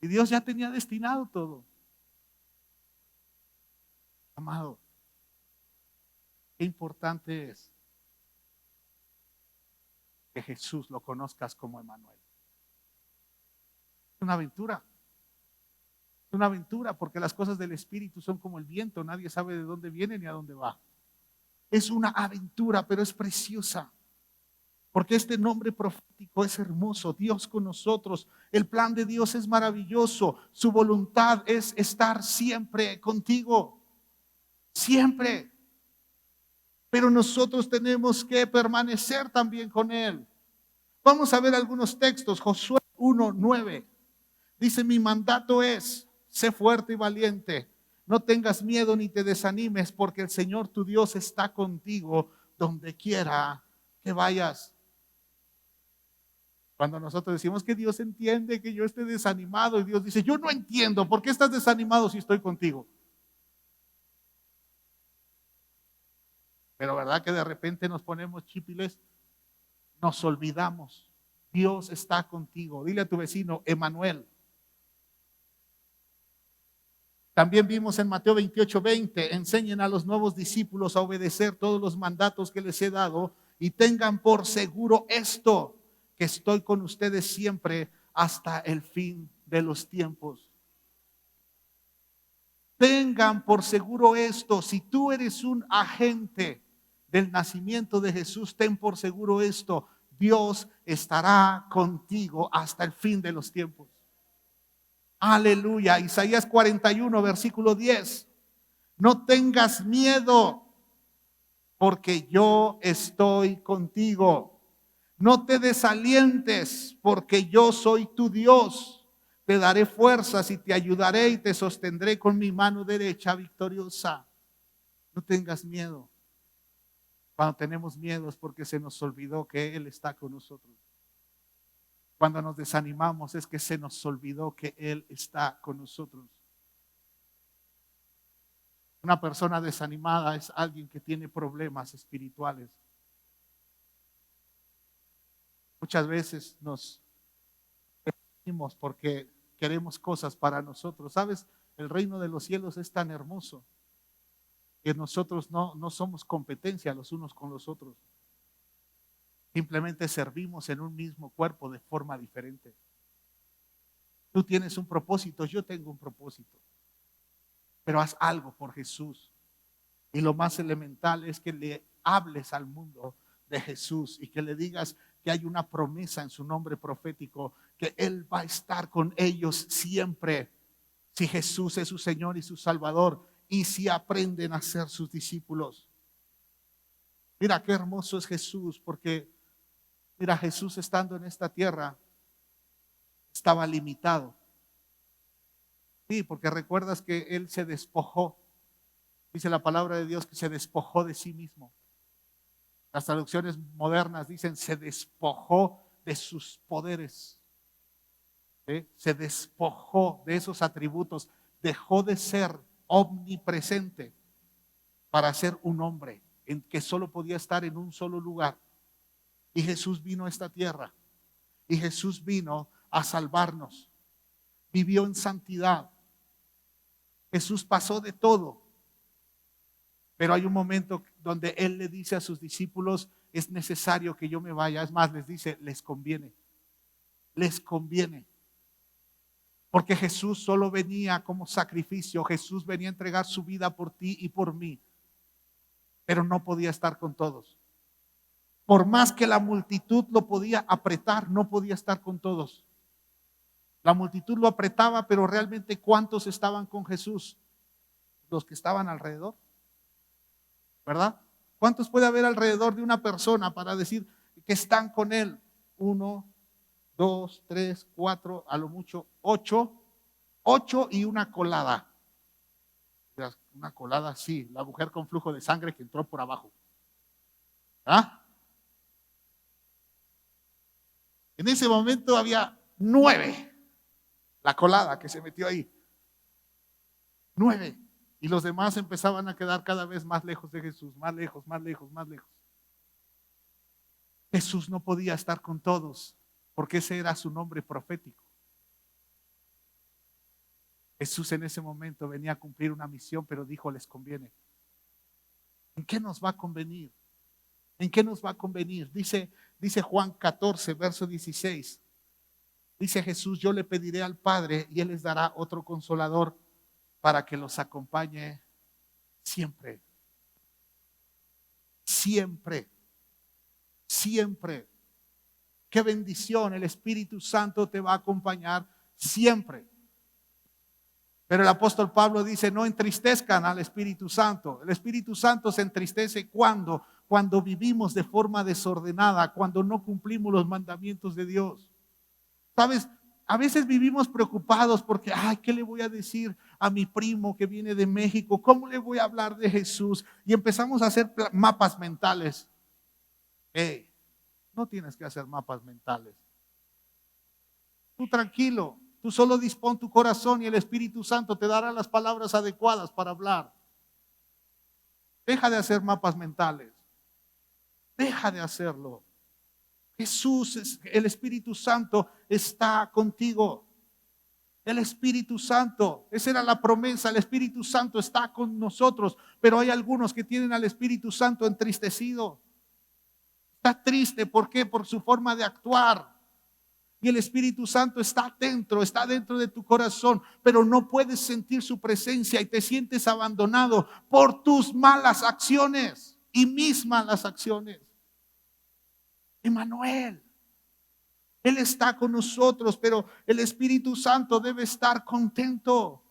Y Dios ya tenía destinado todo. Amado, qué importante es que Jesús lo conozcas como Emmanuel. Es una aventura. Es una aventura porque las cosas del Espíritu son como el viento. Nadie sabe de dónde viene ni a dónde va. Es una aventura, pero es preciosa. Porque este nombre profético es hermoso. Dios con nosotros. El plan de Dios es maravilloso. Su voluntad es estar siempre contigo. Siempre. Pero nosotros tenemos que permanecer también con Él. Vamos a ver algunos textos. Josué 1:9. Dice, mi mandato es, sé fuerte y valiente. No tengas miedo ni te desanimes, porque el Señor tu Dios está contigo donde quiera que vayas. Cuando nosotros decimos que Dios entiende que yo esté desanimado, y Dios dice, yo no entiendo, ¿por qué estás desanimado si estoy contigo? Pero ¿verdad que de repente nos ponemos chipiles? Nos olvidamos. Dios está contigo. Dile a tu vecino, Emmanuel. También vimos en Mateo 28:20, enseñen a los nuevos discípulos a obedecer todos los mandatos que les he dado y tengan por seguro esto, que estoy con ustedes siempre hasta el fin de los tiempos. Tengan por seguro esto, si tú eres un agente del nacimiento de Jesús, ten por seguro esto, Dios estará contigo hasta el fin de los tiempos. Aleluya. Isaías 41, versículo 10. No tengas miedo, porque yo estoy contigo. No te desalientes, porque yo soy tu Dios. Te daré fuerzas y te ayudaré y te sostendré con mi mano derecha victoriosa. No tengas miedo. Cuando tenemos miedo es porque se nos olvidó que Él está con nosotros. Cuando nos desanimamos es que se nos olvidó que Él está con nosotros. Una persona desanimada es alguien que tiene problemas espirituales. Muchas veces nos deprimimos porque queremos cosas para nosotros. ¿Sabes? El reino de los cielos es tan hermoso que nosotros no somos competencia los unos con los otros. Simplemente servimos en un mismo cuerpo de forma diferente. Tú tienes un propósito, yo tengo un propósito. Pero haz algo por Jesús. Y lo más elemental es que le hables al mundo de Jesús y que le digas que hay una promesa en su nombre profético, que Él va a estar con ellos siempre. Si Jesús es su Señor y su Salvador y si aprenden a ser sus discípulos. Mira qué hermoso es Jesús, porque mira, Jesús estando en esta tierra estaba limitado. Sí, porque recuerdas que Él se despojó. Dice la palabra de Dios que se despojó de sí mismo. Las traducciones modernas dicen se despojó de sus poderes. ¿Sí? Se despojó de esos atributos. Dejó de ser omnipresente para ser un hombre en que solo podía estar en un solo lugar. Y Jesús vino a esta tierra. Y Jesús vino a salvarnos. Vivió en santidad. Jesús pasó de todo. Pero hay un momento donde Él le dice a sus discípulos, es necesario que yo me vaya. Es más, les dice, les conviene. Les conviene. Porque Jesús solo venía como sacrificio. Jesús venía a entregar su vida por ti y por mí. Pero no podía estar con todos. Por más que la multitud lo podía apretar, no podía estar con todos. La multitud lo apretaba, pero realmente ¿cuántos estaban con Jesús? Los que estaban alrededor. ¿Verdad? ¿Cuántos puede haber alrededor de una persona para decir que están con Él? 1, 2, 3, 4, a lo mucho 8. 8 y una colada. una colada así, la mujer con flujo de sangre que entró por abajo. ¿Ah? En ese momento había 9, la colada que se metió ahí. 9. Y los demás empezaban a quedar cada vez más lejos de Jesús, más lejos, más lejos, más lejos. Jesús no podía estar con todos porque ese era su nombre profético. Jesús en ese momento venía a cumplir una misión, pero dijo, les conviene. ¿En qué nos va a convenir? ¿En qué nos va a convenir? Dice Juan 14, verso 16. Dice Jesús, yo le pediré al Padre y Él les dará otro consolador para que los acompañe siempre. Siempre. Siempre. Qué bendición, el Espíritu Santo te va a acompañar siempre. Pero el apóstol Pablo dice, no entristezcan al Espíritu Santo. El Espíritu Santo se entristece cuando vivimos de forma desordenada, cuando no cumplimos los mandamientos de Dios. ¿Sabes? A veces vivimos preocupados porque, ay, ¿qué le voy a decir a mi primo que viene de México? ¿Cómo le voy a hablar de Jesús? Y empezamos a hacer mapas mentales. Hey, no tienes que hacer mapas mentales. Tú tranquilo, tú solo dispón tu corazón y el Espíritu Santo te dará las palabras adecuadas para hablar. Deja de hacer mapas mentales. Deja de hacerlo. Jesús, el Espíritu Santo está contigo. El Espíritu Santo, esa era la promesa, el Espíritu Santo está con nosotros, pero hay algunos que tienen al Espíritu Santo entristecido. Está triste, ¿por qué? Por su forma de actuar. Y el Espíritu Santo está dentro de tu corazón, pero no puedes sentir su presencia y te sientes abandonado por tus malas acciones y mis malas acciones. Emmanuel, Él está con nosotros, pero el Espíritu Santo debe estar contento.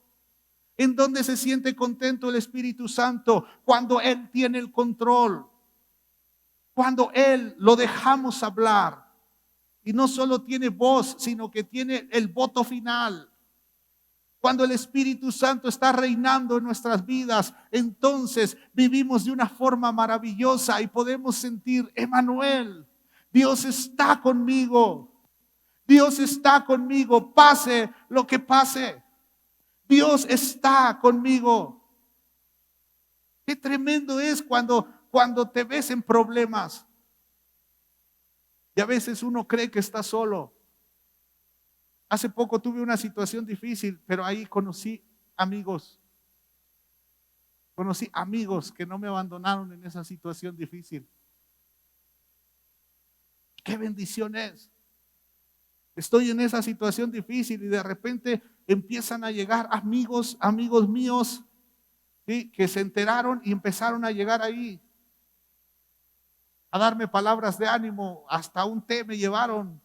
¿En dónde se siente contento el Espíritu Santo? Cuando Él tiene el control, cuando Él lo dejamos hablar. Y no solo tiene voz, sino que tiene el voto final. Cuando el Espíritu Santo está reinando en nuestras vidas, entonces vivimos de una forma maravillosa y podemos sentir, Emmanuel, Dios está conmigo. Dios está conmigo, pase lo que pase. Dios está conmigo. Qué tremendo es cuando te ves en problemas. Y a veces uno cree que está solo. Hace poco tuve una situación difícil, pero ahí conocí amigos. Conocí amigos que no me abandonaron en esa situación difícil. Qué bendición es. Estoy en esa situación difícil y de repente empiezan a llegar amigos míos, ¿sí?, que se enteraron y empezaron a llegar ahí a darme palabras de ánimo. Hasta un té me llevaron.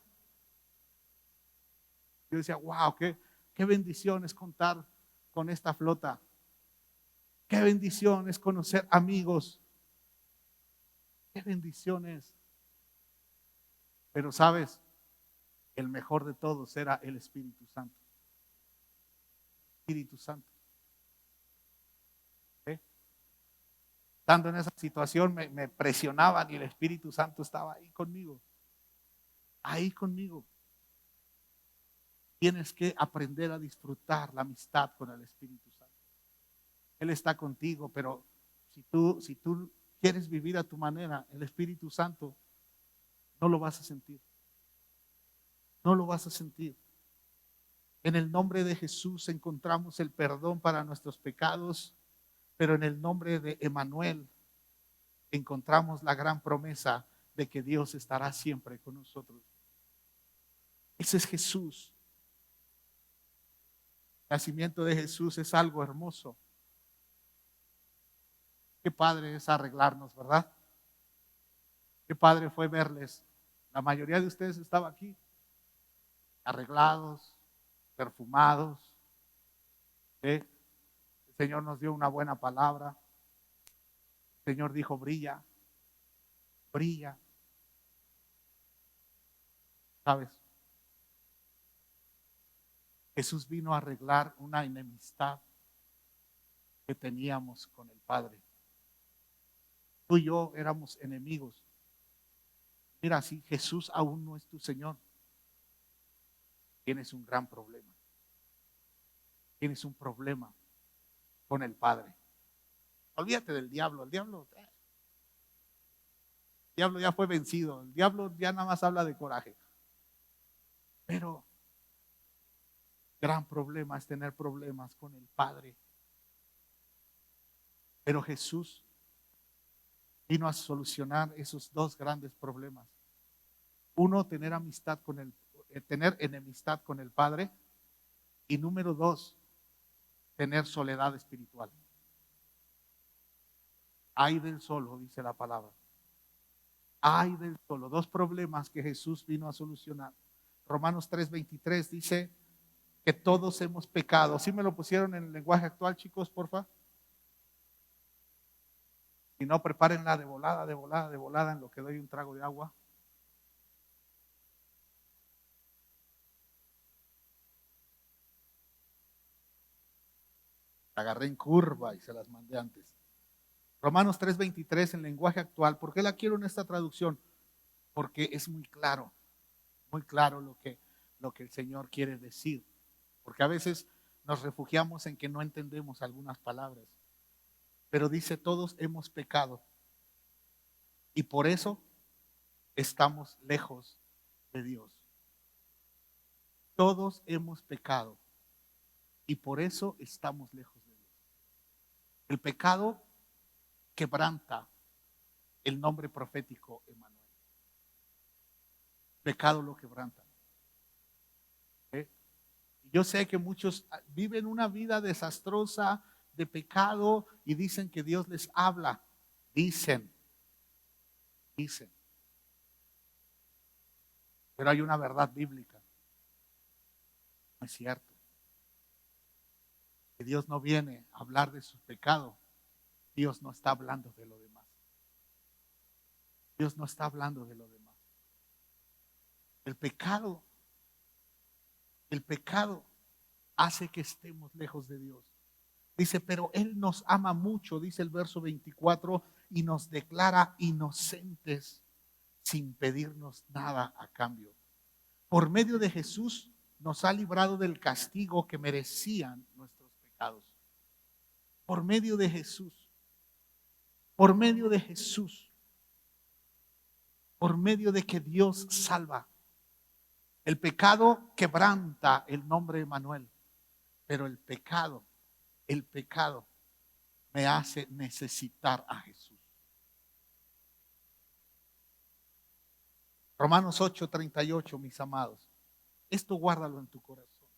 Yo decía, wow, qué bendición es contar con esta flota. Qué bendición es conocer amigos. Qué bendición es. Pero sabes, el mejor de todos era el Espíritu Santo. Espíritu Santo. ¿Eh? Estando en esa situación me presionaban y el Espíritu Santo estaba ahí conmigo. Ahí conmigo. Tienes que aprender a disfrutar la amistad con el Espíritu Santo. Él está contigo, pero si tú quieres vivir a tu manera, el Espíritu Santo no lo vas a sentir. No lo vas a sentir. En el nombre de Jesús encontramos el perdón para nuestros pecados, pero en el nombre de Emmanuel encontramos la gran promesa de que Dios estará siempre con nosotros. Ese es Jesús. El nacimiento de Jesús es algo hermoso. Qué padre es arreglarnos, ¿verdad? Qué padre fue verles. La mayoría de ustedes estaba aquí, arreglados, perfumados. ¿Sí? El Señor nos dio una buena palabra. El Señor dijo, brilla, brilla. ¿Sabes? Jesús vino a arreglar una enemistad. que teníamos con el Padre. Tú y yo éramos enemigos. Mira, si Jesús aún no es tu Señor, tienes un gran problema. Tienes un problema con el Padre. Olvídate del diablo. El diablo ya fue vencido. El diablo ya nada más habla de coraje. Pero gran problema es tener problemas con el Padre. Pero Jesús vino a solucionar esos dos grandes problemas. Uno, tener tener enemistad con el Padre. Y número dos, tener soledad espiritual. Ay del solo, dice la palabra. Ay del solo. Dos problemas que Jesús vino a solucionar. Romanos 3:23 dice que todos hemos pecado. ¿Sí me lo pusieron en el lenguaje actual, chicos, porfa? Si no, prepárenla de volada, en lo que doy un trago de agua. La agarré en curva y se las mandé antes. Romanos 3:23 en lenguaje actual. ¿Por qué la quiero en esta traducción? Porque es muy claro lo que el Señor quiere decir. Porque a veces nos refugiamos en que no entendemos algunas palabras. Pero dice, todos hemos pecado y por eso estamos lejos de Dios. Todos hemos pecado y por eso estamos lejos de Dios. El pecado quebranta el nombre profético Emmanuel. Pecado lo quebranta. Yo sé que muchos viven una vida desastrosa de pecado y dicen que Dios les habla. Dicen. Pero hay una verdad bíblica. No es cierto. Que Dios no viene a hablar de su pecado. Dios no está hablando de lo demás. Dios no está hablando de lo demás. El pecado hace que estemos lejos de Dios. Dice, pero Él nos ama mucho, dice el verso 24, y nos declara inocentes sin pedirnos nada a cambio. Por medio de Jesús nos ha librado del castigo que merecían nuestros pecados. Por medio de Jesús. Por medio de Jesús. Por medio de que Dios salva. El pecado quebranta el nombre de Emmanuel, pero el pecado me hace necesitar a Jesús. Romanos 8:38, mis amados. Esto guárdalo en tu corazón.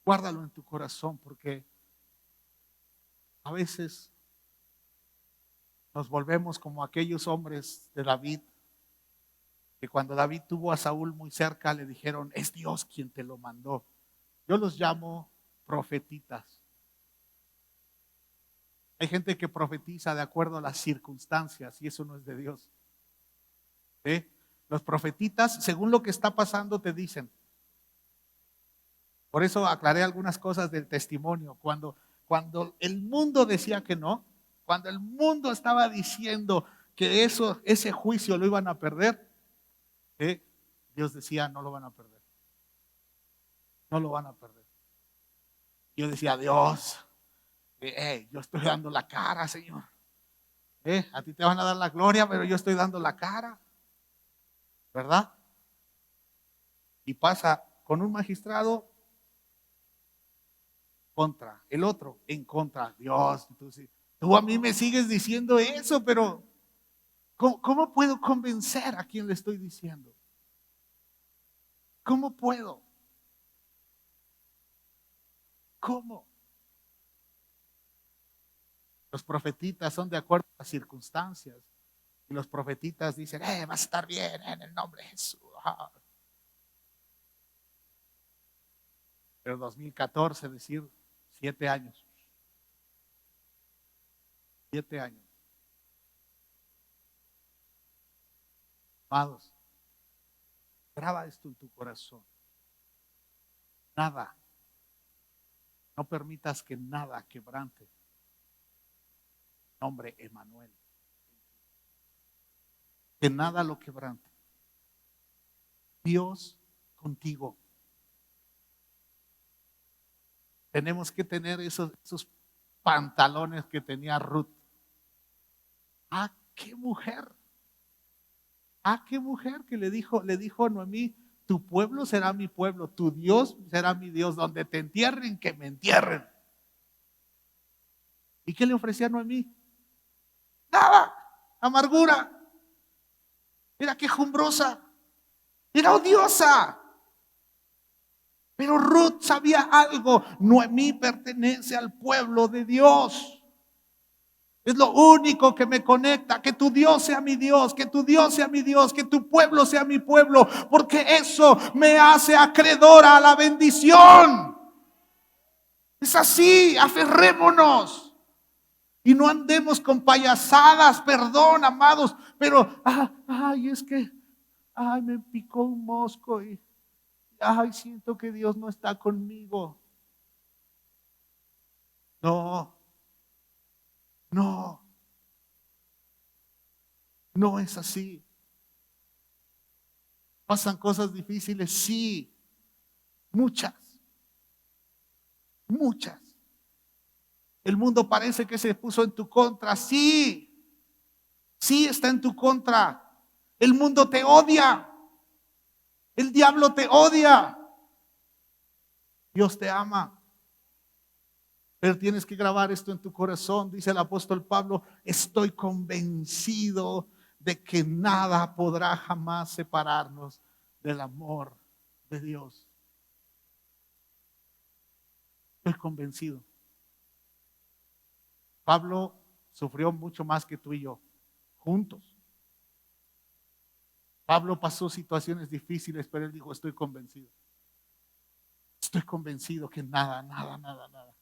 Guárdalo en tu corazón porque a veces nos volvemos como aquellos hombres de David, que cuando David tuvo a Saúl muy cerca le dijeron, es Dios quien te lo mandó. Yo los llamo profetitas. Hay gente que profetiza de acuerdo a las circunstancias y eso no es de Dios. ¿Sí? Los profetitas, según lo que está pasando, te dicen. Por eso aclaré algunas cosas del testimonio. Cuando el mundo decía que no, cuando el mundo estaba diciendo que ese juicio lo iban a perder, Dios decía, no lo van a perder. No lo van a perder. Yo decía, Dios, yo estoy dando la cara, Señor. A ti te van a dar la gloria, pero yo estoy dando la cara. ¿Verdad? Y pasa con un magistrado contra el otro, en contra. Dios, entonces, tú a mí me sigues diciendo eso, pero ¿cómo puedo convencer a quien le estoy diciendo? ¿Cómo puedo? ¿Cómo? Los profetitas son de acuerdo a las circunstancias. Y los profetitas dicen, va a estar bien en el nombre de Jesús. Pero 2014, decir 7 años. 7 años. Amados, graba esto en tu corazón. Nada No permitas que nada quebrante. Nombre Emanuel. Que nada lo quebrante. Dios contigo. Tenemos que tener esos pantalones que tenía Ruth. Ah, qué mujer. Ah, qué mujer que le dijo a Noemí: tu pueblo será mi pueblo, tu Dios será mi Dios, donde te entierren, que me entierren. ¿Y qué le ofrecía a Noemí? Nada, amargura. Era quejumbrosa, era odiosa. Pero Ruth sabía algo: Noemí pertenece al pueblo de Dios. Es lo único que me conecta, que tu Dios sea mi Dios, que tu Dios sea mi Dios, que tu pueblo sea mi pueblo, porque eso me hace acreedora a la bendición. Es así, aferrémonos y no andemos con payasadas, perdón, amados, pero es que me picó un mosco y siento que Dios no está conmigo. No, no, no es así. ¿Pasan cosas difíciles? Sí, muchas, muchas. El mundo parece que se puso en tu contra. Sí, sí está en tu contra. El mundo te odia. El diablo te odia. Dios te ama. Pero tienes que grabar esto en tu corazón. Dice el apóstol Pablo: estoy convencido de que nada podrá jamás separarnos del amor de Dios. Estoy convencido. Pablo sufrió mucho más que tú y yo, juntos. Pablo pasó situaciones difíciles, pero él dijo: estoy convencido. Estoy convencido que nada, nada, nada, nada,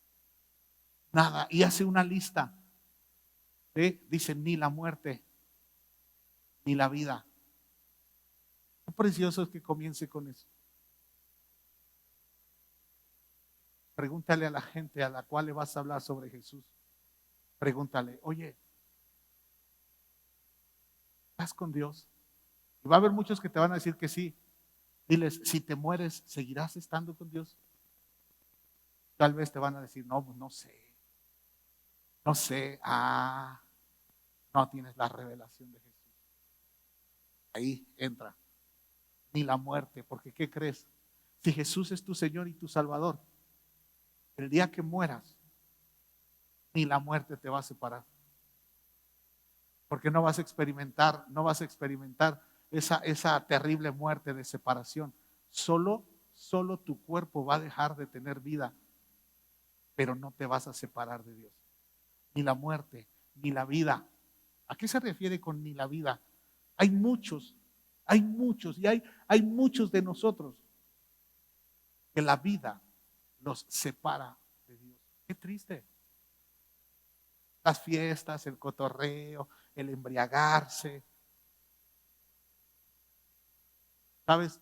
nada. Y hace una lista. Dice: ni la muerte, ni la vida. Qué precioso es que comience con eso. Pregúntale a la gente a la cual le vas a hablar sobre Jesús. Pregúntale: oye, ¿estás con Dios? Y va a haber muchos que te van a decir que sí. Diles: si te mueres, ¿seguirás estando con Dios? Tal vez te van a decir: no, pues no sé. No sé. No tienes la revelación de Jesús. Ahí entra. Ni la muerte, porque ¿qué crees? Si Jesús es tu Señor y tu Salvador, el día que mueras, ni la muerte te va a separar. Porque no vas a experimentar esa terrible muerte de separación. Solo tu cuerpo va a dejar de tener vida, pero no te vas a separar de Dios. Ni la muerte, ni la vida. ¿A qué se refiere con ni la vida? Hay muchos y hay muchos de nosotros que la vida los separa de Dios. Qué triste. Las fiestas, el cotorreo, el embriagarse. ¿Sabes?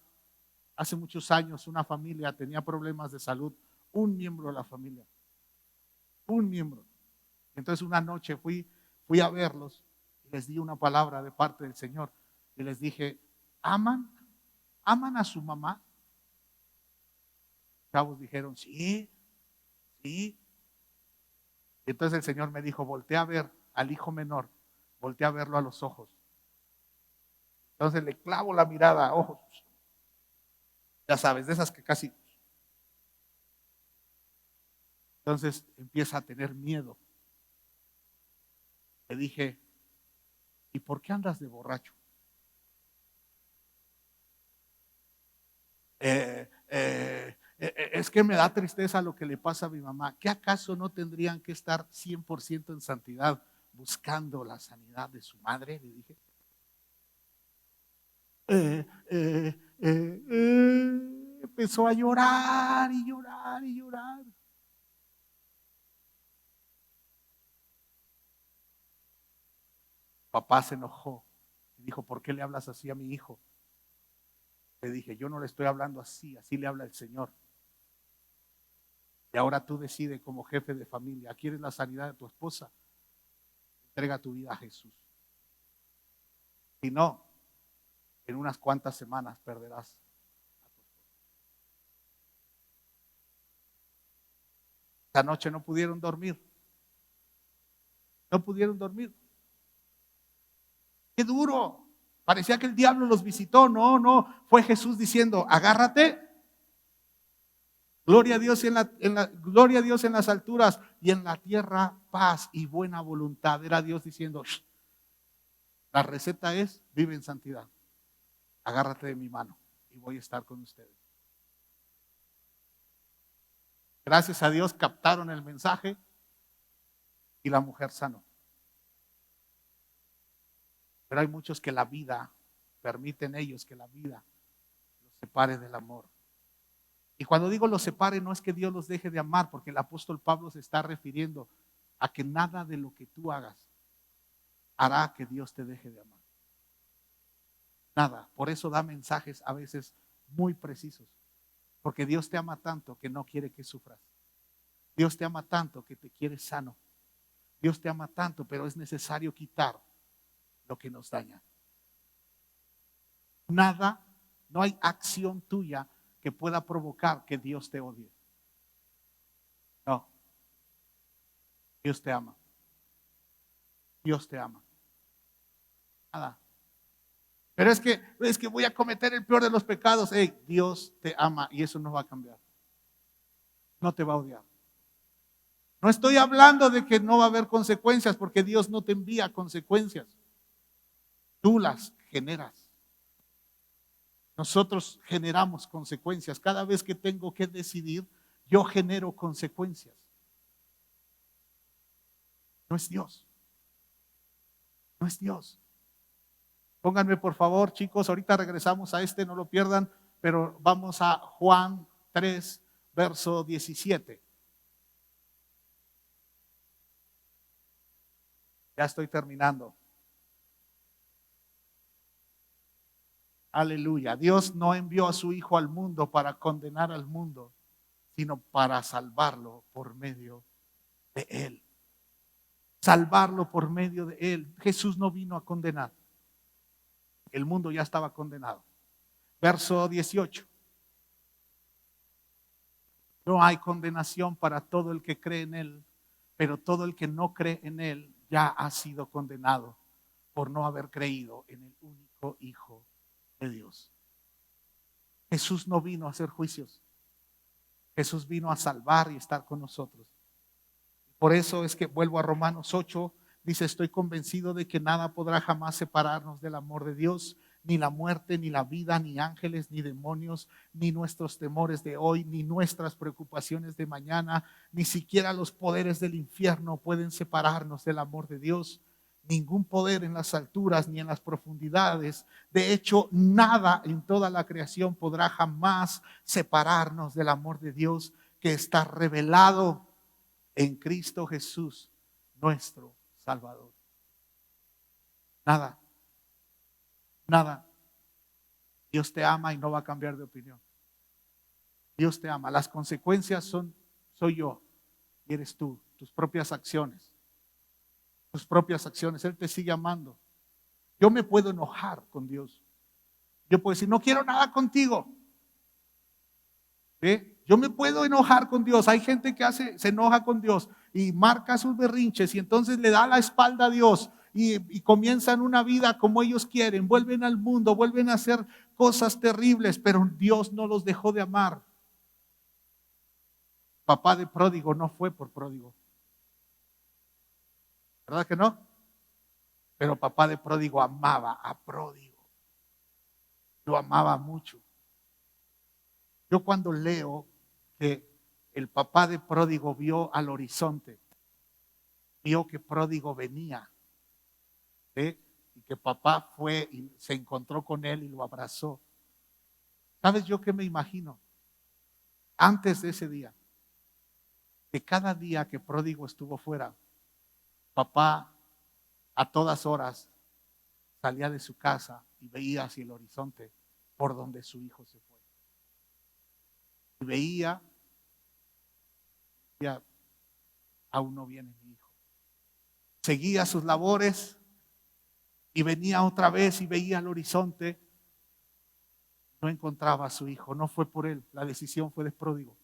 Hace muchos años una familia tenía problemas de salud, un miembro de la familia, un miembro. Entonces una noche fui a verlos y les di una palabra de parte del Señor y les dije: ¿aman a su mamá? Los chavos dijeron: sí, sí. Y entonces el Señor me dijo: voltea a ver al hijo menor, voltea a verlo a los ojos. Entonces le clavo la mirada a ojos, ya sabes, de esas que casi. Entonces empieza a tener miedo. Le dije: ¿y por qué andas de borracho? Es que me da tristeza lo que le pasa a mi mamá. ¿Qué acaso no tendrían que estar 100% en santidad buscando la sanidad de su madre? Le dije. Empezó a llorar y llorar y llorar. Papá se enojó y dijo: ¿por qué le hablas así a mi hijo? Le dije: yo no le estoy hablando así, así le habla el Señor. Y ahora tú decides como jefe de familia, ¿quieres la sanidad de tu esposa? Entrega tu vida a Jesús. Si no, en unas cuantas semanas perderás. Esta noche no pudieron dormir. No pudieron dormir. ¡Qué duro! Parecía que el diablo los visitó. No, no. Fue Jesús diciendo, agárrate. Gloria a Dios gloria a Dios en las alturas y en la tierra paz y buena voluntad. Era Dios diciendo, shh, la receta es, vive en santidad. Agárrate de mi mano y voy a estar con ustedes. Gracias a Dios captaron el mensaje y la mujer sanó. Pero hay muchos que la vida, permiten ellos que la vida los separe del amor. Y cuando digo los separe, no es que Dios los deje de amar, porque el apóstol Pablo se está refiriendo a que nada de lo que tú hagas hará que Dios te deje de amar. Nada. Por eso da mensajes a veces muy precisos. Porque Dios te ama tanto que no quiere que sufras. Dios te ama tanto que te quiere sano. Dios te ama tanto, pero es necesario quitar lo que nos daña. Nada, no hay acción tuya que pueda provocar que Dios te odie. No. Dios te ama. Dios te ama. Nada. Pero es que voy a cometer el peor de los pecados. Hey, Dios te ama y eso no va a cambiar. No te va a odiar. No estoy hablando de que no va a haber consecuencias, porque Dios no te envía consecuencias. Tú las generas. Nosotros generamos consecuencias. Cada vez que tengo que decidir, yo genero consecuencias. No es Dios. No es Dios. Pónganme por favor, chicos, ahorita regresamos a no lo pierdan, pero vamos a Juan 3, verso 17. Ya estoy terminando. Aleluya. Dios no envió a su Hijo al mundo para condenar al mundo, sino para salvarlo por medio de Él. Salvarlo por medio de Él. Jesús no vino a condenar. El mundo ya estaba condenado. Verso 18. No hay condenación para todo el que cree en Él, pero todo el que no cree en Él ya ha sido condenado por no haber creído en el único Hijo de Dios. Jesús no vino a hacer juicios. Jesús vino a salvar y estar con nosotros. Por eso es que vuelvo a Romanos 8, dice, estoy convencido de que nada podrá jamás separarnos del amor de Dios, ni la muerte, ni la vida, ni ángeles, ni demonios, ni nuestros temores de hoy, ni nuestras preocupaciones de mañana, ni siquiera los poderes del infierno pueden separarnos del amor de Dios. Ningún poder en las alturas ni en las profundidades. De hecho, nada en toda la creación podrá jamás separarnos del amor de Dios que está revelado en Cristo Jesús, nuestro Salvador. Nada, nada. Dios te ama y no va a cambiar de opinión. Dios te ama. Las consecuencias soy yo y eres tú, tus propias acciones. Tus propias acciones. Él te sigue amando. Yo me puedo enojar con Dios. Yo puedo decir, no quiero nada contigo. ¿Sí? Yo me puedo enojar con Dios. Hay gente que se enoja con Dios y marca sus berrinches y entonces le da la espalda a Dios y comienzan una vida como ellos quieren. Vuelven al mundo, vuelven a hacer cosas terribles, pero Dios no los dejó de amar. Papá de pródigo no fue por pródigo. ¿Verdad que no? Pero papá de pródigo amaba a pródigo. Lo amaba mucho. Yo cuando leo que el papá de pródigo vio al horizonte, vio que pródigo venía, ¿sí? Y que papá fue y se encontró con él y lo abrazó. ¿Sabes yo qué me imagino? Antes de ese día, que cada día que pródigo estuvo fuera, papá a todas horas salía de su casa y veía hacia el horizonte por donde su hijo se fue. Y veía Ya, aún no viene mi hijo. Seguía sus labores y venía otra vez y veía el horizonte. No encontraba a su hijo. No fue por él. La decisión fue del pródigo.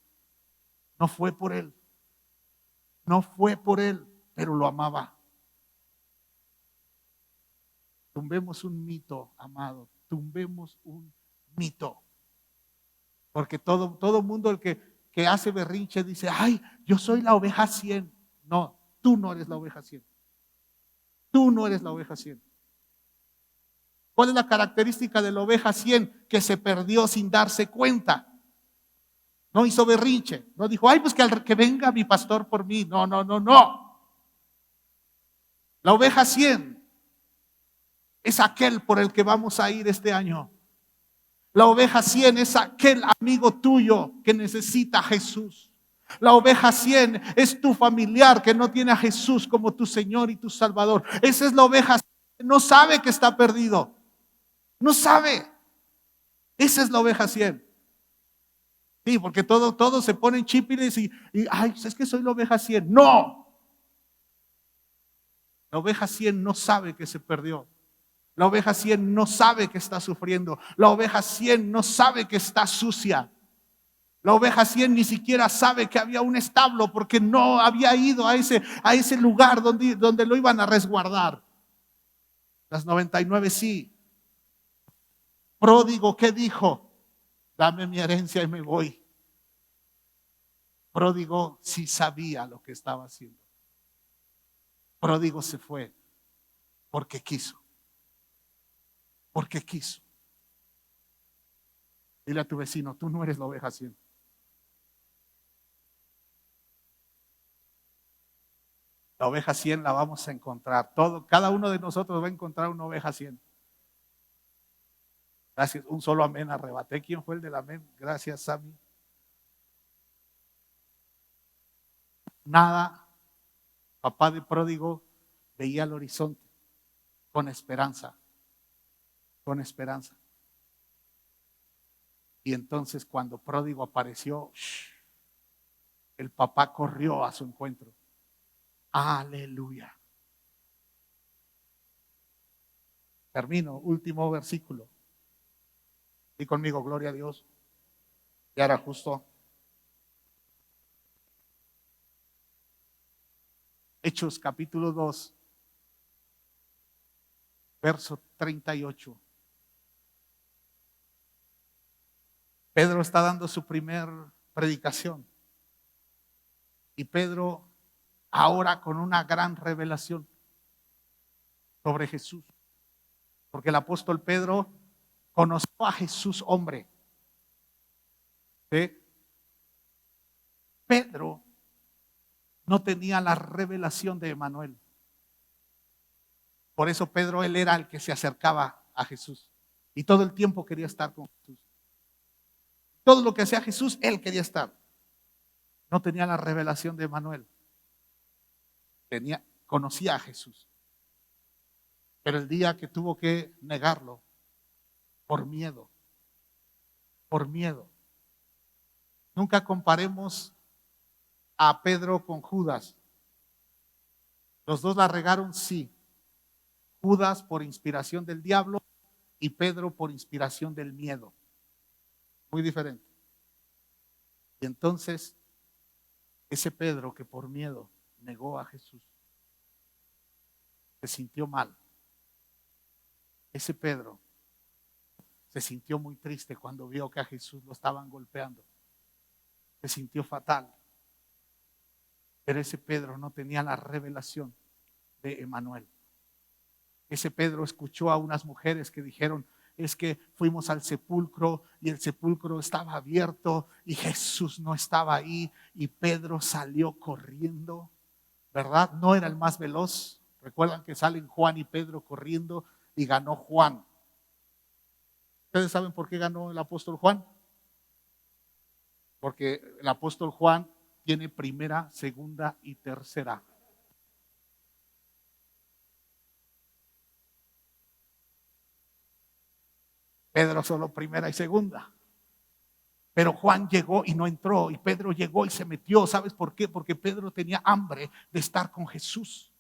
No fue por él. No fue por él, pero lo amaba. Tumbemos un mito, amado. Tumbemos un mito. Porque todo mundo el que hace berrinche dice, ay, yo soy la oveja 100. No, tú no eres la oveja 100. Tú no eres la oveja 100. ¿Cuál es la característica de la oveja 100? Que se perdió sin darse cuenta. No hizo berrinche. No dijo, ay, pues que venga mi pastor por mí. No, no, no, no. La oveja 100 es aquel por el que vamos a ir este año. La oveja 100 es aquel amigo tuyo que necesita a Jesús. La oveja 100 es tu familiar que no tiene a Jesús como tu Señor y tu Salvador. Esa es la oveja 100 que no sabe que está perdido. No sabe. Esa es la oveja 100. Sí, porque todos se ponen chípiles y ay, es que soy la oveja 100. No. La oveja 100 no sabe que se perdió. La oveja 100 no sabe que está sufriendo. La oveja 100 no sabe que está sucia. La oveja 100 ni siquiera sabe que había un establo porque no había ido a ese lugar donde lo iban a resguardar. Las 99 sí. Pródigo, ¿qué dijo? Dame mi herencia y me voy. Pródigo sí sabía lo que estaba haciendo. Pródigo se fue porque quiso. Porque quiso. Dile a tu vecino, tú no eres la oveja 100. La oveja 100 la vamos a encontrar. Cada uno de nosotros va a encontrar una oveja 100. Gracias. Un solo amén arrebaté. ¿Quién fue el del amén? Gracias, Sammy. Nada. Papá de pródigo veía el horizonte con esperanza. Con esperanza. Y entonces cuando pródigo apareció, el papá corrió a su encuentro. Aleluya. Termino, último versículo. Y conmigo, gloria a Dios. Y ahora justo. Hechos capítulo 2, verso 38. Pedro está dando su primer predicación. Y Pedro ahora con una gran revelación sobre Jesús. Porque el apóstol Pedro conoció a Jesús hombre. ¿Sí? Pedro no tenía la revelación de Emanuel. Por eso Pedro, él era el que se acercaba a Jesús. Y todo el tiempo quería estar con Jesús. Todo lo que hacía Jesús, él quería estar. No tenía la revelación de Emanuel. Conocía a Jesús. Pero el día que tuvo que negarlo, por miedo. Nunca comparemos a Pedro con Judas. Los dos la regaron, sí. Judas por inspiración del diablo y Pedro por inspiración del miedo. Muy diferente. Y entonces, ese Pedro que por miedo negó a Jesús, se sintió mal. Ese Pedro se sintió muy triste cuando vio que a Jesús lo estaban golpeando. Se sintió fatal. Pero ese Pedro no tenía la revelación de Emanuel. Ese Pedro escuchó a unas mujeres que dijeron, es que fuimos al sepulcro y el sepulcro estaba abierto y Jesús no estaba ahí y Pedro salió corriendo, ¿verdad? No era el más veloz. Recuerdan que salen Juan y Pedro corriendo y ganó Juan. ¿Ustedes saben por qué ganó el apóstol Juan? Porque el apóstol Juan tiene primera, segunda y tercera. Pedro solo primera y segunda. Pero Juan llegó y no entró, y Pedro llegó y se metió. ¿Sabes por qué? Porque Pedro tenía hambre de estar con Jesús.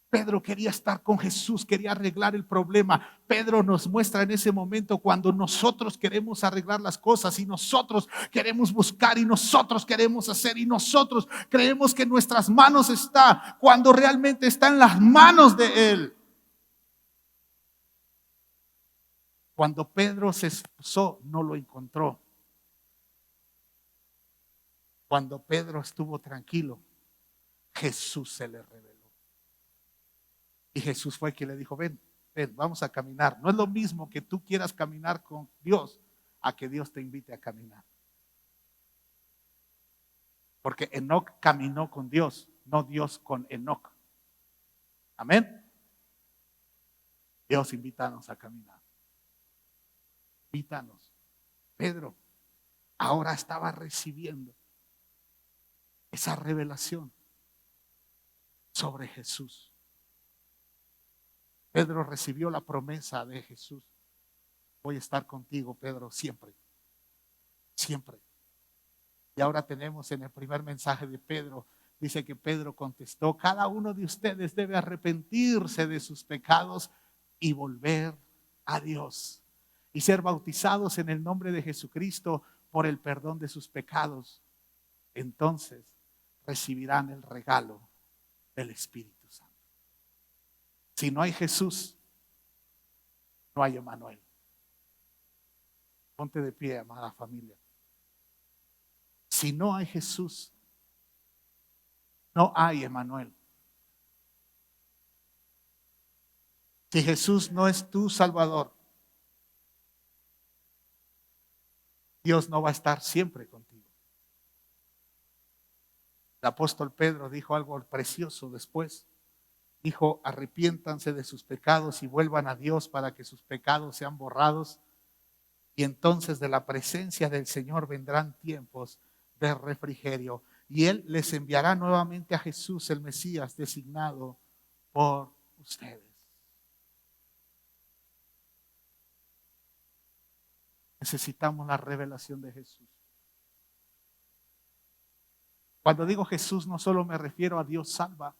Pedro quería estar con Jesús, quería arreglar el problema. Pedro nos muestra en ese momento cuando nosotros queremos arreglar las cosas y nosotros queremos buscar y nosotros queremos hacer y nosotros creemos que en nuestras manos está, cuando realmente está en las manos de Él. Cuando Pedro se esforzó, no lo encontró. Cuando Pedro estuvo tranquilo, Jesús se le reveló. Y Jesús fue quien le dijo, ven, vamos a caminar. No es lo mismo que tú quieras caminar con Dios a que Dios te invite a caminar. Porque Enoc caminó con Dios, no Dios con Enoc. Amén. Dios, invítanos a caminar. Invítanos. Pedro ahora estaba recibiendo esa revelación sobre Jesús. Pedro recibió la promesa de Jesús. Voy a estar contigo, Pedro, siempre. Siempre. Y ahora tenemos en el primer mensaje de Pedro, dice que Pedro contestó, cada uno de ustedes debe arrepentirse de sus pecados y volver a Dios. Y ser bautizados en el nombre de Jesucristo por el perdón de sus pecados. Entonces recibirán el regalo del Espíritu Santo. Si no hay Jesús, no hay Emmanuel. Ponte de pie, amada familia. Si no hay Jesús, no hay Emmanuel. Si Jesús no es tu Salvador, Dios no va a estar siempre contigo. El apóstol Pedro dijo algo precioso después. Dijo, arrepiéntanse de sus pecados y vuelvan a Dios para que sus pecados sean borrados. Y entonces de la presencia del Señor vendrán tiempos de refrigerio. Y Él les enviará nuevamente a Jesús, el Mesías, designado por ustedes. Necesitamos la revelación de Jesús. Cuando digo Jesús, no solo me refiero a Dios salva,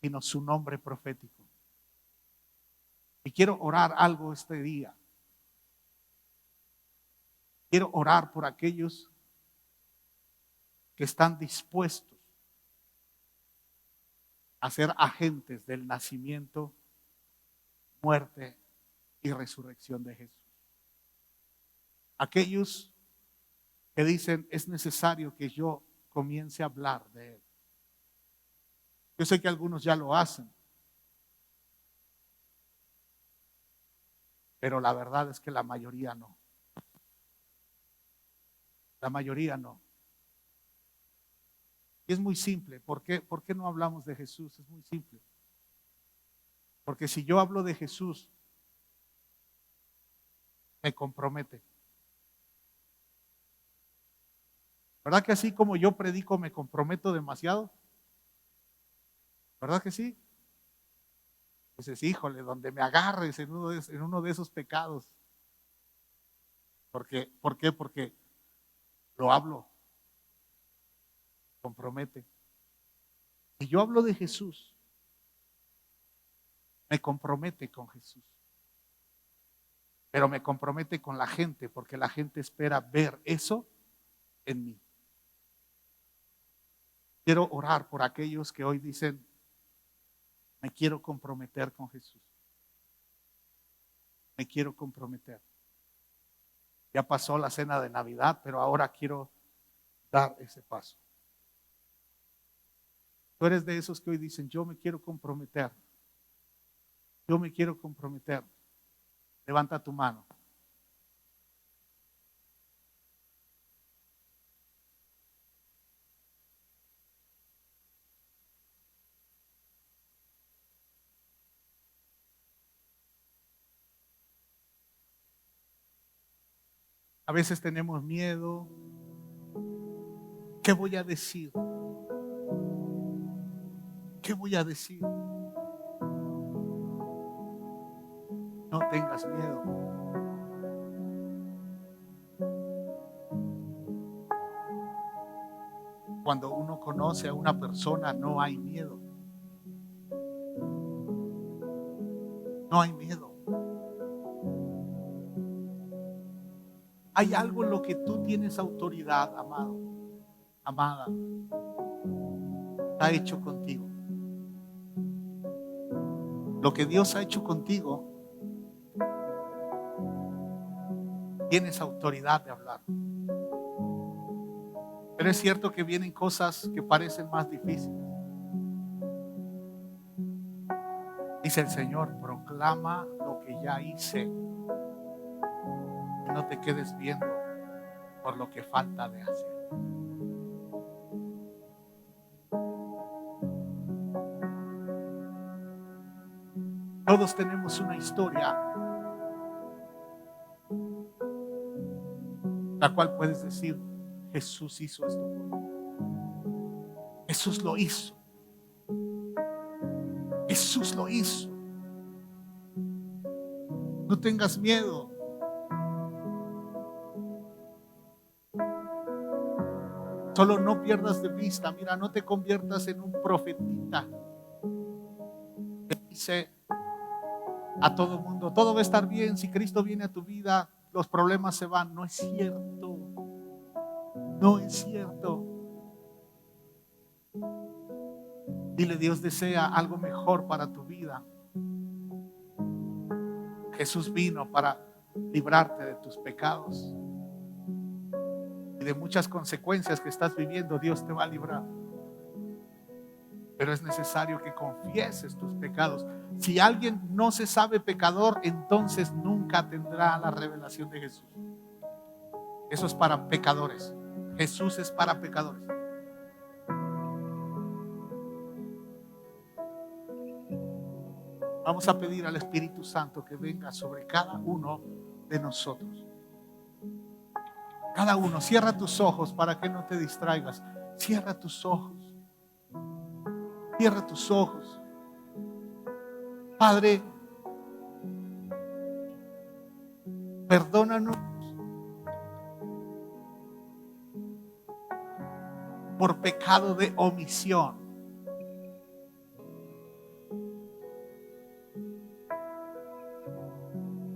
sino su nombre profético. Y quiero orar algo este día. Quiero orar por aquellos que están dispuestos a ser agentes del nacimiento, muerte y resurrección de Jesús. Aquellos que dicen, es necesario que yo comience a hablar de Él. Yo sé que algunos ya lo hacen, pero la verdad es que la mayoría no. La mayoría no. Y es muy simple. ¿Por qué no hablamos de Jesús? Es muy simple. Porque si yo hablo de Jesús, me compromete. ¿Verdad que así como yo predico me comprometo demasiado? ¿Verdad que sí? Dices, híjole, donde me agarres en uno de esos pecados. ¿Por qué? Porque lo hablo. Compromete. Si yo hablo de Jesús, me compromete con Jesús. Pero me compromete con la gente, porque la gente espera ver eso en mí. Quiero orar por aquellos que hoy dicen, me quiero comprometer con Jesús. Me quiero comprometer. Ya pasó la cena de Navidad, pero ahora quiero dar ese paso. Tú eres de esos que hoy dicen, yo me quiero comprometer. Yo me quiero comprometer. Levanta tu mano. A veces tenemos miedo. ¿Qué voy a decir? ¿Qué voy a decir? No tengas miedo. Cuando uno conoce a una persona, no hay miedo. No hay miedo. Hay algo en lo que tú tienes autoridad, amado, amada. Está hecho contigo. Lo que Dios ha hecho contigo, tienes autoridad de hablar. Pero es cierto que vienen cosas que parecen más difíciles. Dice el Señor, proclama lo que ya hice. Y no te quedes viendo por lo que falta de hacer. Todos tenemos una historia, la cual puedes decir, Jesús hizo esto por mí. Jesús lo hizo. Jesús lo hizo. No tengas miedo. Solo no pierdas de vista. Mira, no te conviertas en un profetita que dice a todo mundo, todo va a estar bien si Cristo viene a tu vida, los problemas se van. No es cierto. No es cierto. Dile, Dios desea algo mejor para tu vida. Jesús vino para librarte de tus pecados y de muchas consecuencias que estás viviendo. Dios te va a librar, pero es necesario que confieses tus pecados. Si alguien no se sabe pecador, entonces nunca tendrá la revelación de Jesús. Eso es para pecadores. Jesús es para pecadores. Vamos a pedir al Espíritu Santo que venga sobre cada uno de nosotros. Cada uno, cierra tus ojos para que no te distraigas. Cierra tus ojos. Cierra tus ojos. Padre, perdónanos por pecado de omisión.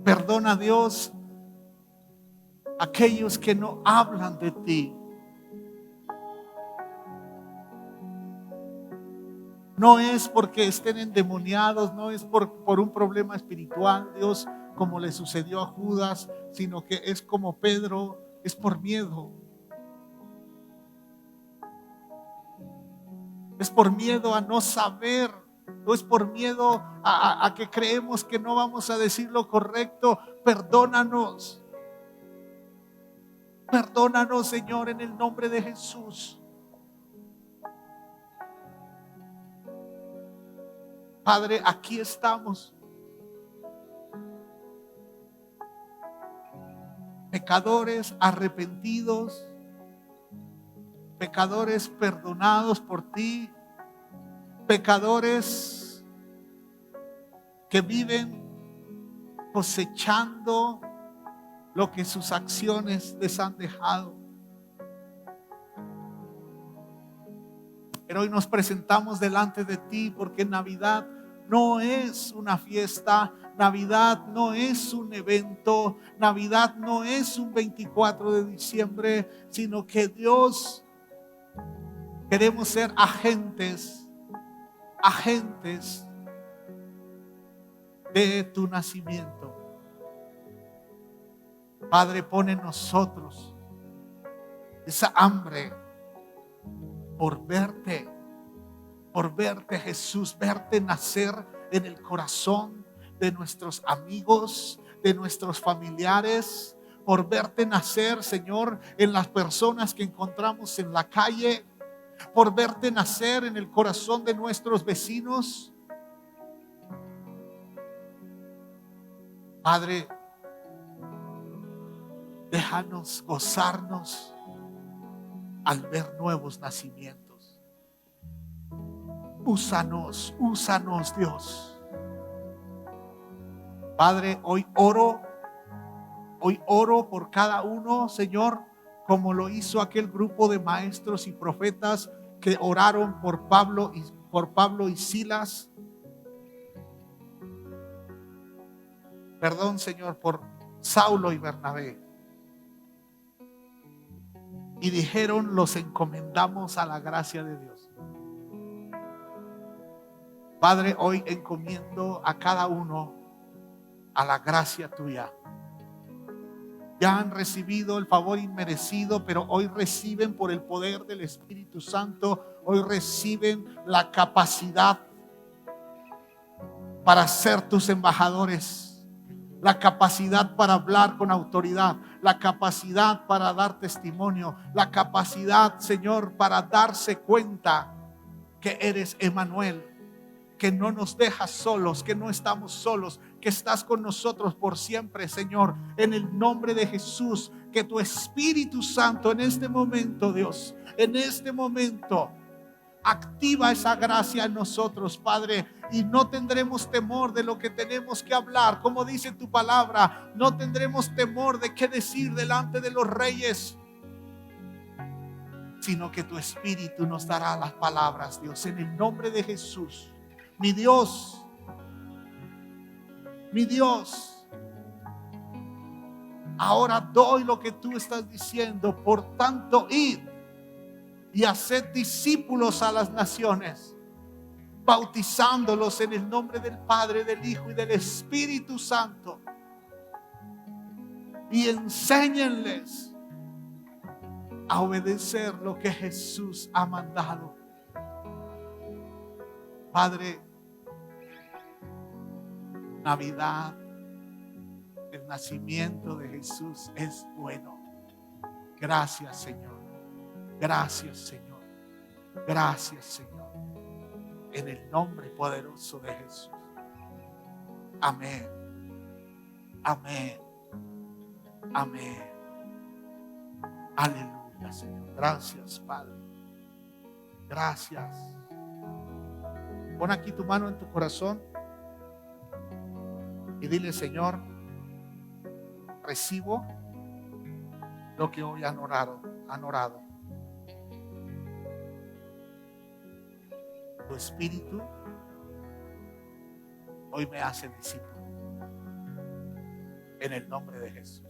Perdona, Dios, aquellos que no hablan de ti. No es porque estén endemoniados, no es por un problema espiritual, Dios, como le sucedió a Judas, sino que es como Pedro, es por miedo. Es por miedo a no saber. No es por miedo a que creemos que no vamos a decir lo correcto. Perdónanos. Perdónanos, Señor, en el nombre de Jesús. Padre, aquí estamos. Pecadores arrepentidos. Pecadores perdonados por ti. Pecadores que viven cosechando lo que sus acciones les han dejado. Pero hoy nos presentamos delante de ti porque Navidad no es una fiesta, Navidad no es un evento, Navidad no es un 24 de diciembre, sino que Dios, queremos ser agentes de tu nacimiento. Padre, pone en nosotros esa hambre por verte, Jesús, verte nacer en el corazón de nuestros amigos, de nuestros familiares, por verte nacer, Señor, en las personas que encontramos en la calle, por verte nacer en el corazón de nuestros vecinos. Padre, déjanos gozarnos al ver nuevos nacimientos. Úsanos, Dios. Padre, hoy oro por cada uno, Señor, como lo hizo aquel grupo de maestros y profetas que oraron por Pablo y Silas. Perdón, Señor, por Saulo y Bernabé. Y dijeron: los encomendamos a la gracia de Dios. Padre, hoy encomiendo a cada uno a la gracia tuya. Ya han recibido el favor inmerecido, pero hoy reciben por el poder del Espíritu Santo, hoy reciben la capacidad para ser tus embajadores, la capacidad para hablar con autoridad, la capacidad para dar testimonio, la capacidad, Señor, para darse cuenta que eres Emmanuel, que no nos dejas solos, que no estamos solos, que estás con nosotros por siempre, Señor. En el nombre de Jesús, que tu Espíritu Santo en este momento, Dios, en este momento, activa esa gracia en nosotros, Padre, y no tendremos temor de lo que tenemos que hablar. Como dice tu palabra, no tendremos temor de qué decir delante de los reyes, sino que tu Espíritu nos dará las palabras, Dios, en el nombre de Jesús. Mi Dios, ahora doy lo que tú estás diciendo. Por tanto, id y haced discípulos a las naciones, bautizándolos en el nombre del Padre, del Hijo y del Espíritu Santo, y enséñenles a obedecer lo que Jesús ha mandado. Padre, Navidad, el nacimiento de Jesús es bueno. Gracias, Señor. Gracias, Señor. Gracias, Señor. En el nombre poderoso de Jesús. Amén. Amén. Amén. Aleluya, Señor. Gracias, Padre. Gracias. Pon aquí tu mano en tu corazón y dile: Señor, recibo lo que hoy han orado. Tu Espíritu hoy me hace discípulo. En el nombre de Jesús.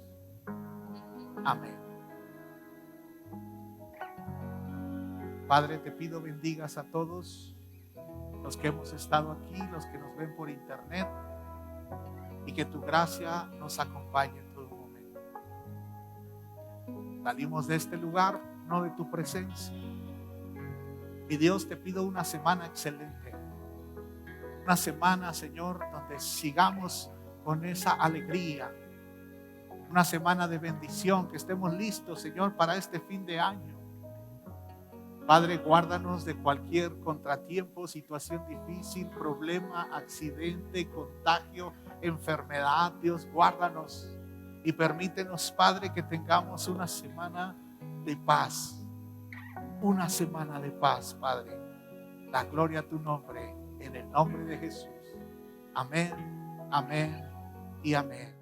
Amén. Padre, te pido bendigas a todos los que hemos estado aquí, los que nos ven por internet, y que tu gracia nos acompañe en todo momento. Salimos de este lugar, no de tu presencia. Y Dios, te pido una semana excelente. Una semana, Señor, donde sigamos con esa alegría. Una semana de bendición, que estemos listos, Señor, para este fin de año. Padre, guárdanos de cualquier contratiempo, situación difícil, problema, accidente, contagio, enfermedad. Dios, guárdanos y permítenos, Padre, que tengamos una semana de paz. Una semana de paz, Padre. La gloria a tu nombre, en el nombre de Jesús. Amén, amén y amén.